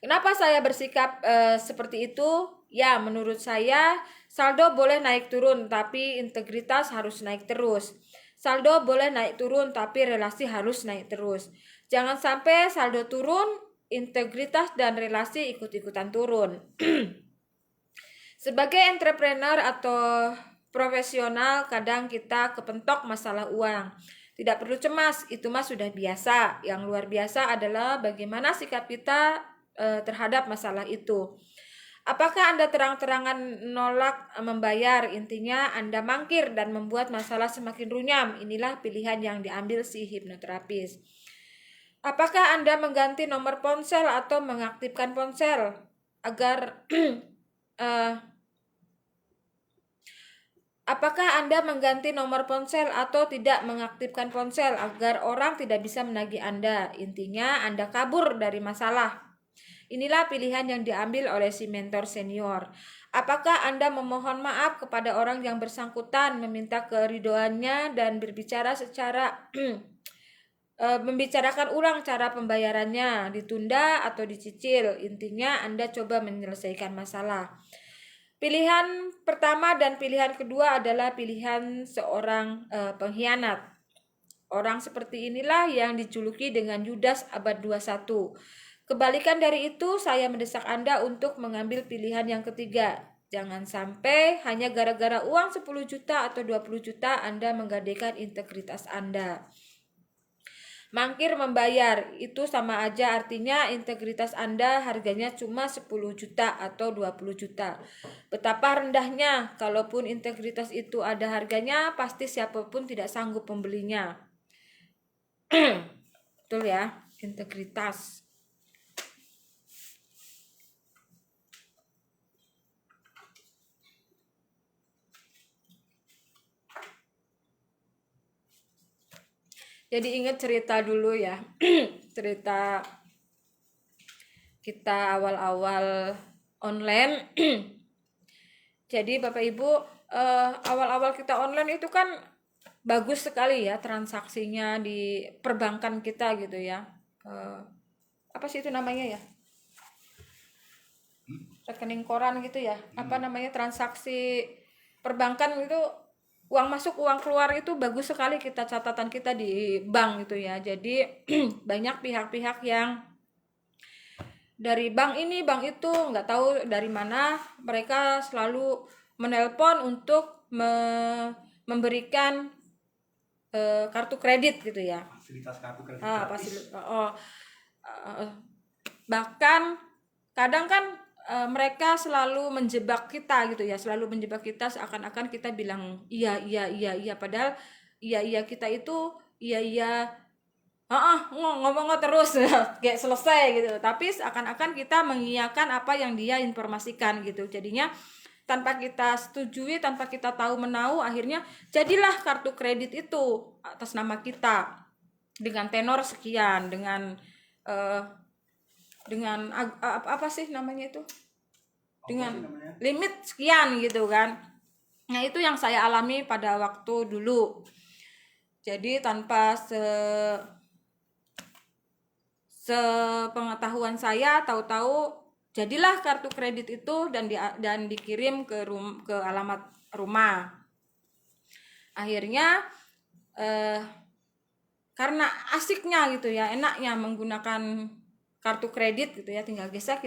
Speaker 1: Kenapa saya bersikap seperti itu? Ya, menurut saya saldo boleh naik turun, tapi integritas harus naik terus. Saldo boleh naik turun, tapi relasi harus naik terus. Jangan sampai saldo turun, integritas dan relasi ikut-ikutan turun. Sebagai entrepreneur atau profesional, kadang kita kepentok masalah uang. Tidak perlu cemas, itu mah sudah biasa. Yang luar biasa adalah bagaimana sikap kita terhadap masalah itu. Apakah Anda terang-terangan menolak membayar? Intinya Anda mangkir dan membuat masalah semakin runyam. Inilah pilihan yang diambil si hipnoterapis. Apakah Anda mengganti nomor ponsel atau mengaktifkan ponsel agar Apakah Anda mengganti nomor ponsel atau tidak mengaktifkan ponsel agar orang tidak bisa menagih Anda? Intinya Anda kabur dari masalah. Inilah pilihan yang diambil oleh si mentor senior. Apakah Anda memohon maaf kepada orang yang bersangkutan, meminta keridoannya dan berbicara secara membicarakan ulang cara pembayarannya, ditunda atau dicicil. Intinya Anda coba menyelesaikan masalah. Pilihan pertama dan pilihan kedua adalah pilihan seorang pengkhianat. Orang seperti inilah yang dijuluki dengan Yudas abad 21. Kebalikan dari itu, saya mendesak Anda untuk mengambil pilihan yang ketiga. Jangan sampai hanya gara-gara uang 10 juta atau 20 juta Anda menggadaikan integritas Anda. Mangkir membayar, itu sama aja artinya integritas Anda harganya cuma 10 juta atau 20 juta. Betapa rendahnya, kalaupun integritas itu ada harganya, pasti siapapun tidak sanggup membelinya. Betul ya, integritas. Jadi ingat cerita dulu ya, cerita kita awal-awal online. Jadi Bapak Ibu, awal-awal kita online itu kan bagus sekali ya transaksinya di perbankan kita gitu ya. Apa sih itu namanya ya? Rekening koran gitu ya. Apa namanya, transaksi perbankan itu, uang masuk uang keluar itu bagus sekali kita, catatan kita di bank gitu ya. Jadi banyak pihak-pihak yang dari bank ini bank itu nggak tahu dari mana, mereka selalu menelpon untuk memberikan kartu kredit gitu ya.
Speaker 3: Fasilitas kartu kredit
Speaker 1: Bahkan kadang kan mereka selalu menjebak kita gitu ya, selalu menjebak kita seakan-akan kita bilang iya padahal iya kita itu iya ngomong terus kayak selesai gitu, tapi seakan-akan kita mengiyakan apa yang dia informasikan gitu. Jadinya tanpa kita setujui, tanpa kita tahu menahu, akhirnya jadilah kartu kredit itu atas nama kita dengan tenor sekian, dengan apa sih namanya itu, dengan limit sekian gitu kan. Nah itu yang saya alami pada waktu dulu. Jadi tanpa sepengetahuan saya, tahu-tahu jadilah kartu kredit itu dan dikirim ke alamat rumah. Akhirnya karena asiknya gitu ya, enaknya menggunakan kartu kredit gitu ya, tinggal gesek.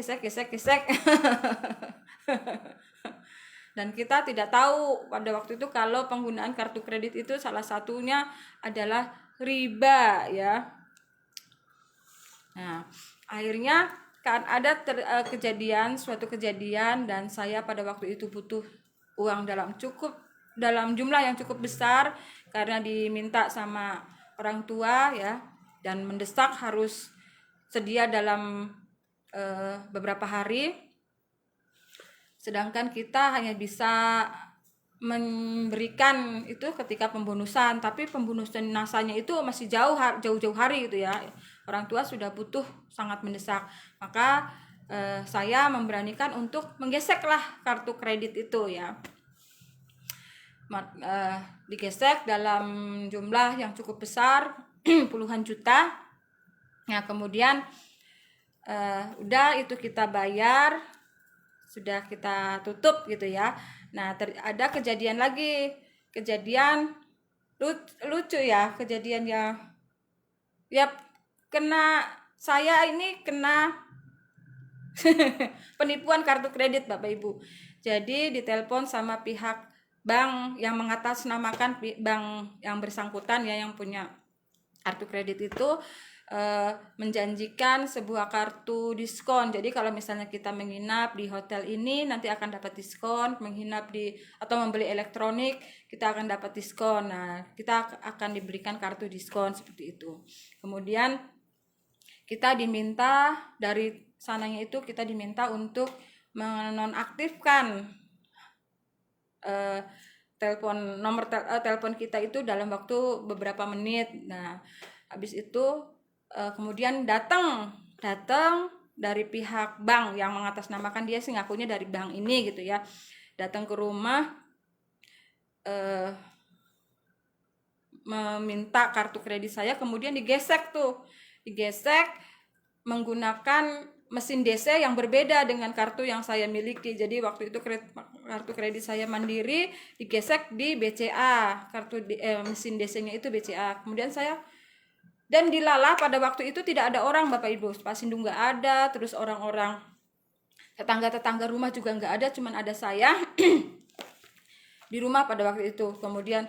Speaker 1: Dan kita tidak tahu pada waktu itu kalau penggunaan kartu kredit itu salah satunya adalah riba ya. Nah, akhirnya kan ada suatu kejadian dan saya pada waktu itu butuh uang dalam jumlah yang cukup besar karena diminta sama orang tua ya, dan mendesak harus sedia dalam beberapa hari, sedangkan kita hanya bisa memberikan itu ketika pembonusan, tapi pembonusan nasanya itu masih jauh-jauh hari gitu ya. Orang tua sudah butuh, sangat mendesak, maka saya memberanikan untuk menggeseklah kartu kredit itu ya. Digesek dalam jumlah yang cukup besar, puluhan juta. Nah kemudian udah itu kita bayar, sudah kita tutup gitu ya. Nah ada kejadian lagi, kejadian lucu ya, kejadian ya saya ini kena penipuan kartu kredit Bapak Ibu. Jadi ditelepon sama pihak bank yang mengatasnamakan bank yang bersangkutan ya, yang punya kartu kredit itu, menjanjikan sebuah kartu diskon. Jadi kalau misalnya kita menginap di hotel ini nanti akan dapat diskon, menginap atau membeli elektronik kita akan dapat diskon. Nah, kita akan diberikan kartu diskon seperti itu. Kemudian kita diminta dari sananya itu, kita diminta untuk menonaktifkan telepon kita itu dalam waktu beberapa menit. Nah, habis itu kemudian datang dari pihak bank yang mengatasnamakan, dia sih ngakunya dari bank ini gitu ya, datang ke rumah meminta kartu kredit saya, kemudian digesek menggunakan mesin DC yang berbeda dengan kartu yang saya miliki. Jadi waktu itu kartu kredit saya Mandiri digesek di BCA, mesin DC-nya itu BCA. Kemudian dan dilalah pada waktu itu tidak ada orang Bapak Ibu, Pak Sindu nggak ada, terus orang-orang tetangga rumah juga nggak ada, cuman ada saya di rumah pada waktu itu. Kemudian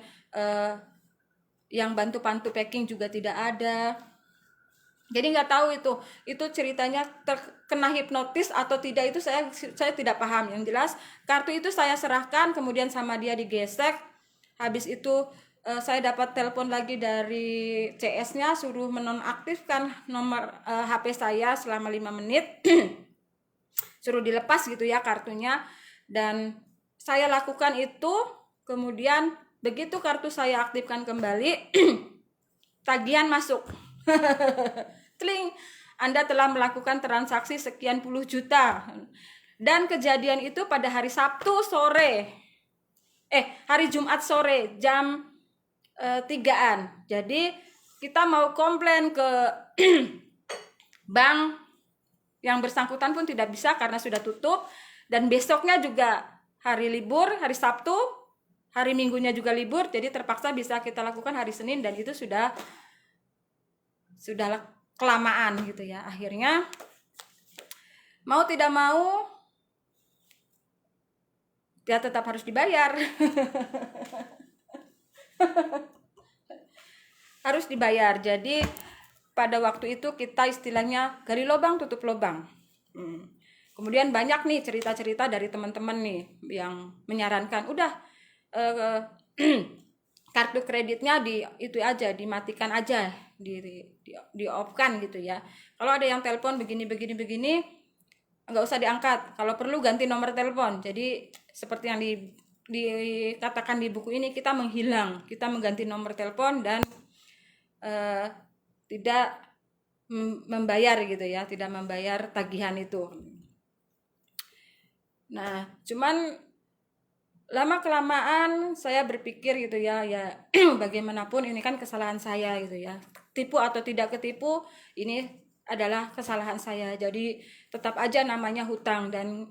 Speaker 1: yang bantu packing juga tidak ada. Jadi nggak tahu itu ceritanya terkena hipnotis atau tidak, itu saya tidak paham. Yang jelas kartu itu saya serahkan, kemudian sama dia digesek. Habis itu saya dapat telepon lagi dari CS-nya, suruh menonaktifkan nomor HP saya selama 5 menit. Suruh dilepas gitu ya kartunya, dan saya lakukan itu. Kemudian begitu kartu saya aktifkan kembali, tagihan masuk. Tling, Anda telah melakukan transaksi sekian puluh juta. Dan kejadian itu pada hari Sabtu sore, hari Jumat sore jam 3-an. Jadi kita mau komplain ke bank yang bersangkutan pun tidak bisa karena sudah tutup, dan besoknya juga hari libur, hari Sabtu, hari Minggunya juga libur. Jadi terpaksa bisa kita lakukan hari Senin, dan itu sudah kelamaan gitu ya. Akhirnya mau tidak mau ya tetap harus dibayar. Harus dibayar. Jadi pada waktu itu kita istilahnya gali lubang tutup lubang. Kemudian banyak nih cerita-cerita dari teman-teman nih yang menyarankan udah kartu kreditnya dimatikan aja, di off kan gitu ya. Kalau ada yang telepon begini nggak usah diangkat. Kalau perlu ganti nomor telepon. Jadi seperti yang dikatakan di buku ini, kita menghilang, kita mengganti nomor telepon dan tidak membayar gitu ya, tidak membayar tagihan itu. Nah, cuman lama kelamaan saya berpikir gitu ya, bagaimanapun ini kan kesalahan saya gitu ya. Tipu atau tidak ketipu, ini adalah kesalahan saya. Jadi tetap aja namanya hutang. Dan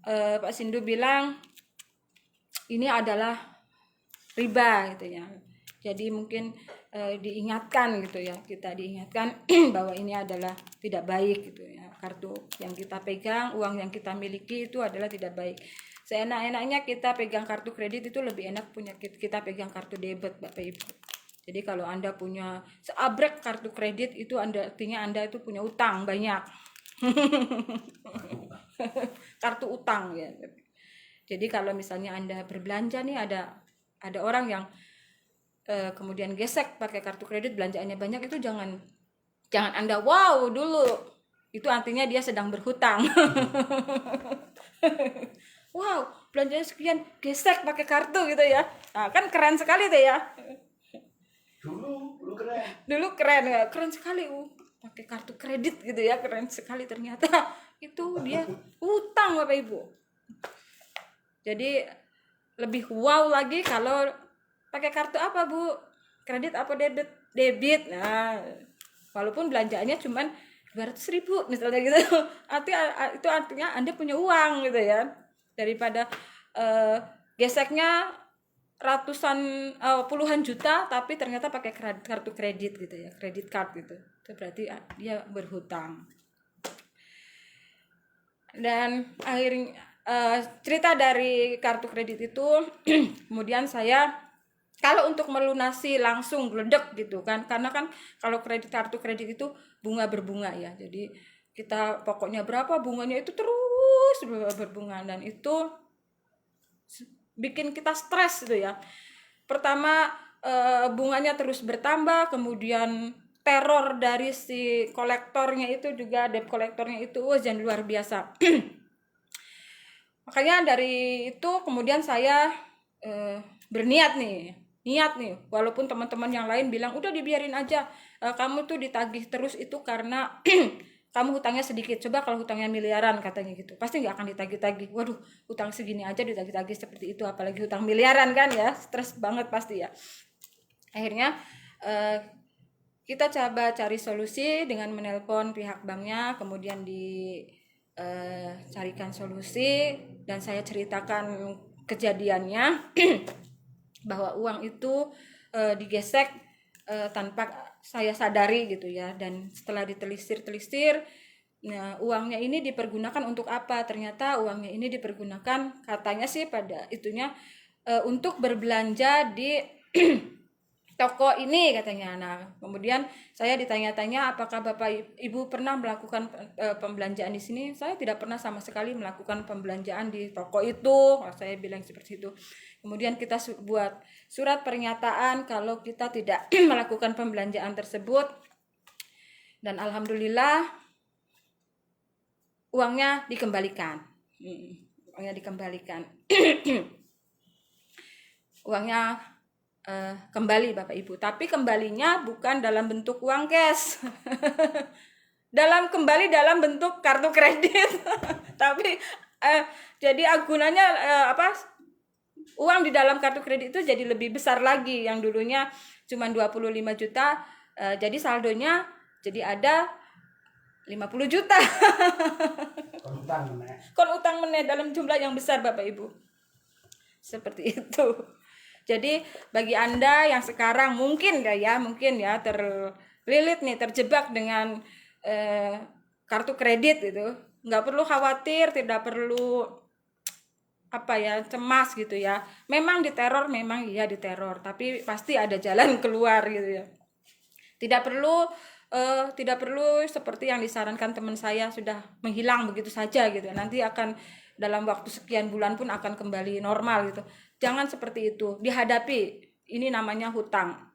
Speaker 1: Pak Sindu bilang ini adalah riba gitu ya. Jadi mungkin diingatkan gitu ya, kita diingatkan bahwa ini adalah tidak baik gitu ya. Kartu yang kita pegang, uang yang kita miliki itu adalah tidak baik. Seenak-enaknya kita pegang kartu kredit itu lebih enak punya kita pegang kartu debit, Bapak Ibu. Jadi kalau Anda punya seabrek kartu kredit itu artinya Anda itu punya utang banyak. Kartu utang ya. Jadi kalau misalnya Anda berbelanja nih, ada orang yang kemudian gesek pakai kartu kredit, belanjaannya banyak, itu jangan Anda wow dulu. Itu artinya dia sedang berhutang. Wow, belanjanya sekian, gesek pakai kartu gitu ya. Nah, kan keren sekali tuh ya. Dulu keren ya, keren sekali pakai kartu kredit gitu ya, keren sekali. Ternyata itu dia hutang, Bapak Ibu. Jadi lebih wow lagi kalau pakai kartu apa, Bu? Kredit apa debit? Nah, walaupun belanjaannya cuman 200.000 misalnya gitu. Itu artinya Anda punya uang gitu ya. Daripada geseknya puluhan juta tapi ternyata pakai kartu kredit gitu ya, kredit card gitu. Itu berarti dia berhutang. Dan akhirnya cerita dari kartu kredit itu kemudian saya, kalau untuk melunasi langsung gledek gitu kan, karena kan kalau kartu kredit itu bunga berbunga ya, jadi kita pokoknya berapa bunganya itu terus berbunga, dan itu bikin kita stres gitu ya. Pertama bunganya terus bertambah, kemudian teror dari si kolektornya itu juga, debt kolektornya itu jangan luar biasa. Makanya dari itu kemudian saya berniat nih, walaupun teman-teman yang lain bilang udah dibiarin aja, kamu tuh ditagih terus itu karena kamu hutangnya sedikit. Coba kalau hutangnya miliaran katanya gitu, pasti nggak akan ditagih-tagih. Waduh, hutang segini aja ditagih-tagih seperti itu, apalagi hutang miliaran kan ya, stres banget pasti ya. Akhirnya kita coba cari solusi dengan menelpon pihak banknya, kemudian carikan solusi, dan saya ceritakan kejadiannya bahwa uang itu digesek tanpa saya sadari gitu ya. Dan setelah ditelisir, nah, uangnya ini dipergunakan untuk apa? Ternyata uangnya ini dipergunakan katanya sih pada itunya untuk berbelanja di toko ini katanya. Nah, kemudian saya ditanya-tanya apakah Bapak Ibu pernah melakukan pembelanjaan di sini. Saya tidak pernah sama sekali melakukan pembelanjaan di toko itu. Saya bilang seperti itu. Kemudian kita buat surat pernyataan kalau kita tidak melakukan pembelanjaan tersebut. Dan alhamdulillah uangnya dikembalikan. Uangnya kembali Bapak Ibu, tapi kembalinya bukan dalam bentuk uang cash. Kembali dalam bentuk kartu kredit. Tapi jadi gunanya uang di dalam kartu kredit itu jadi lebih besar lagi. Yang dulunya cuma 25 juta, jadi saldonya jadi ada 50 juta. Kon utang meneh dalam jumlah yang besar Bapak Ibu. Seperti itu. Jadi bagi Anda yang sekarang mungkin ya terlilit nih, terjebak dengan kartu kredit itu, nggak perlu khawatir, tidak perlu cemas gitu ya. Memang diteror, tapi pasti ada jalan keluar gitu ya. Tidak perlu seperti yang disarankan teman saya, sudah menghilang begitu saja gitu. Nanti akan dalam waktu sekian bulan pun akan kembali normal gitu. Jangan seperti itu. Dihadapi. Ini namanya hutang.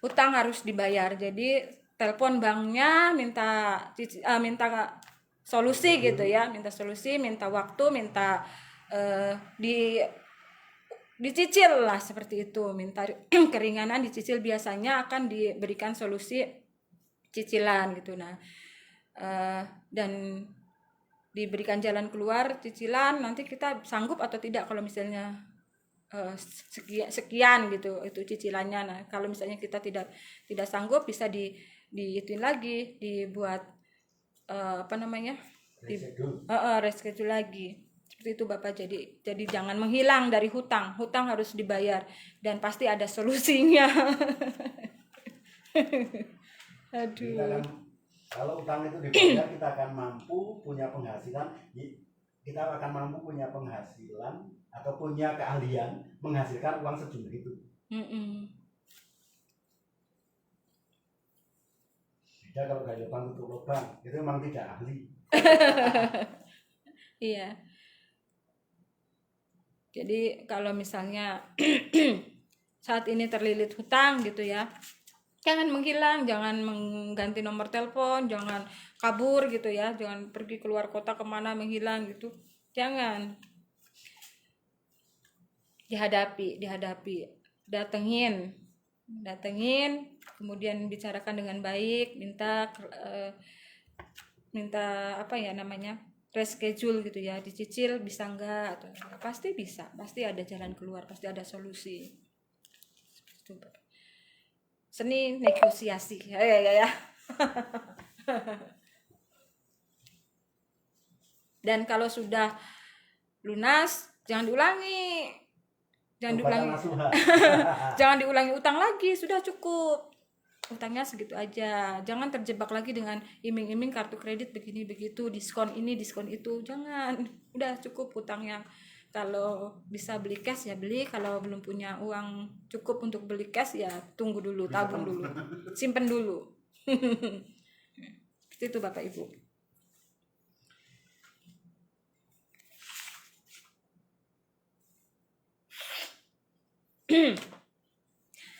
Speaker 1: Hutang harus dibayar. Jadi telepon banknya, minta solusi gitu ya, minta solusi, minta waktu, minta dicicil lah seperti itu, minta keringanan dicicil, biasanya akan diberikan solusi cicilan gitu. Nah, dan diberikan jalan keluar cicilan, nanti kita sanggup atau tidak kalau misalnya sekian gitu itu cicilannya. Nah, kalau misalnya kita tidak sanggup, bisa diituin lagi, dibuat reschedule lagi. Seperti itu Bapak. Jadi jangan menghilang dari hutang harus dibayar dan pasti ada solusinya. Aduh.
Speaker 4: Kalau utang itu dibayar, kita akan mampu punya penghasilan, atau punya keahlian menghasilkan uang sejumlah itu. Beda kalau gaya lubang tutup lubang, itu memang tidak ahli.
Speaker 1: Iya. Jadi kalau misalnya saat ini terlilit hutang gitu ya, jangan menghilang, jangan mengganti nomor telepon, jangan kabur gitu ya, jangan pergi keluar kota kemana menghilang gitu, jangan. Dihadapi, datengin, kemudian bicarakan dengan baik, minta reschedule gitu ya, dicicil bisa enggak, atau pasti bisa, pasti ada jalan keluar, pasti ada solusi. Seni negosiasi ya. Dan kalau sudah lunas, jangan diulangi jangan diulangi utang lagi, sudah cukup, utangnya segitu aja. Jangan terjebak lagi dengan iming-iming kartu kredit begini begitu, diskon ini diskon itu, jangan. Udah cukup utangnya. Kalau bisa beli cash ya beli, kalau belum punya uang cukup untuk beli cash ya tunggu dulu, tabung dulu, simpen dulu. Itu Bapak Ibu.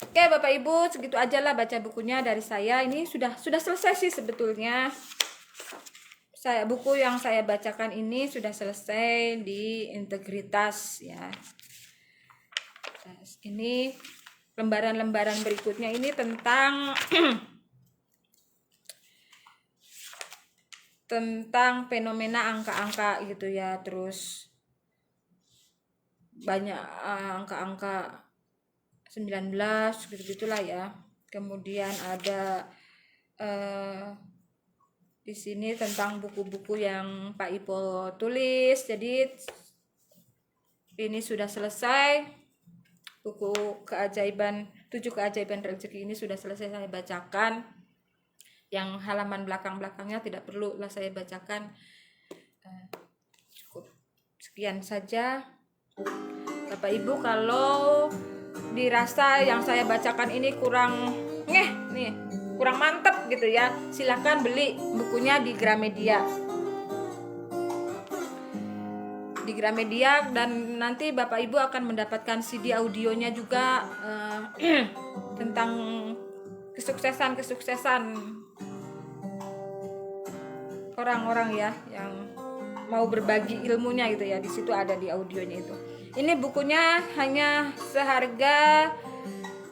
Speaker 1: Oke Bapak Ibu, segitu aja lah baca bukunya dari saya. Ini sudah selesai sih sebetulnya. Buku yang saya bacakan ini sudah selesai di integritas ya. Ini lembaran-lembaran berikutnya ini tentang tentang fenomena angka-angka gitu ya. Terus banyak angka-angka 19 gitu-gitulah ya. Kemudian ada di sini tentang buku-buku yang Pak Ipo tulis. Jadi ini sudah selesai. Buku 7 keajaiban rezeki ini sudah selesai saya bacakan. Yang halaman belakang-belakangnya tidak perlu lah saya bacakan. Cukup sekian saja. Bapak Ibu, kalau dirasa yang saya bacakan ini kurang mantep gitu ya, silakan beli bukunya di Gramedia. Dan nanti Bapak Ibu akan mendapatkan CD audionya juga tentang kesuksesan orang-orang ya yang mau berbagi ilmunya gitu ya. Di situ ada di audionya itu. Ini bukunya hanya seharga,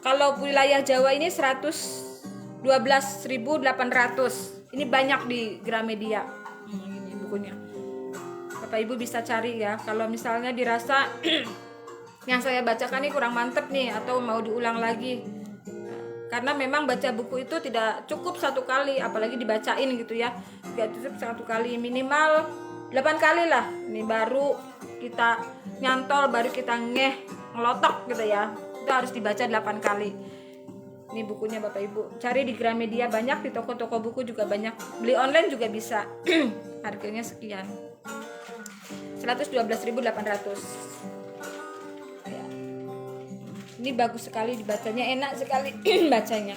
Speaker 1: kalau wilayah Jawa ini 112.800. Ini banyak di Gramedia. Ini bukunya. Bapak Ibu bisa cari ya. Kalau misalnya dirasa yang saya bacakan ini kurang mantep nih, atau mau diulang lagi. Karena memang baca buku itu tidak cukup satu kali, apalagi dibacain gitu ya. Tidak cukup satu kali, minimal 8 kali lah. Ini baru kita nyantol, baru kita ngelotok gitu ya. Itu harus dibaca 8 kali. Ini bukunya Bapak Ibu. Cari di Gramedia banyak, di toko-toko buku juga banyak. Beli online juga bisa. Harganya sekian. 112.800. Ya. Ini bagus sekali dibacanya, enak sekali bacanya.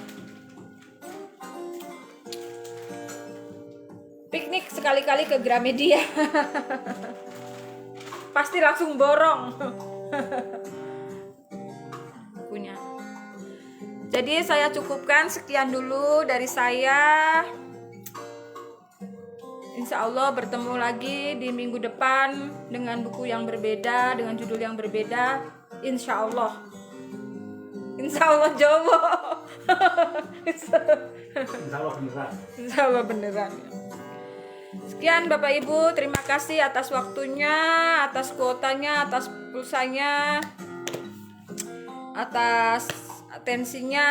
Speaker 1: Piknik sekali-kali ke Gramedia. Pasti langsung borong. Bukunya. Jadi saya cukupkan sekian dulu dari saya. Insya Allah bertemu lagi di minggu depan dengan buku yang berbeda, dengan judul yang berbeda. Insya Allah. Insya Allah Jawa.
Speaker 4: Insya Allah beneran.
Speaker 1: Insya Allah beneran. Sekian Bapak Ibu, terima kasih atas waktunya, atas kuotanya, atas pulsanya, atas atensinya,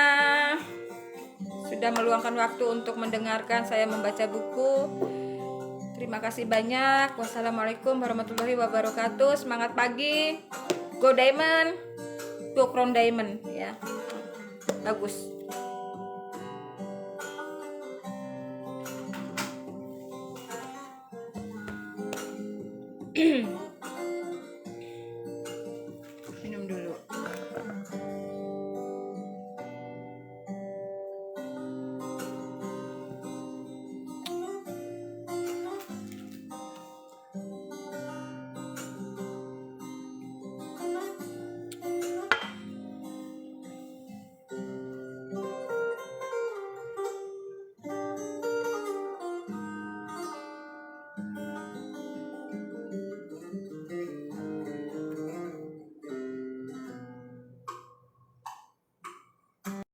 Speaker 1: sudah meluangkan waktu untuk mendengarkan saya membaca buku. Terima kasih banyak. Wassalamualaikum warahmatullahi wabarakatuh. Semangat pagi. Go Diamond. Go Crown Diamond ya. Bagus.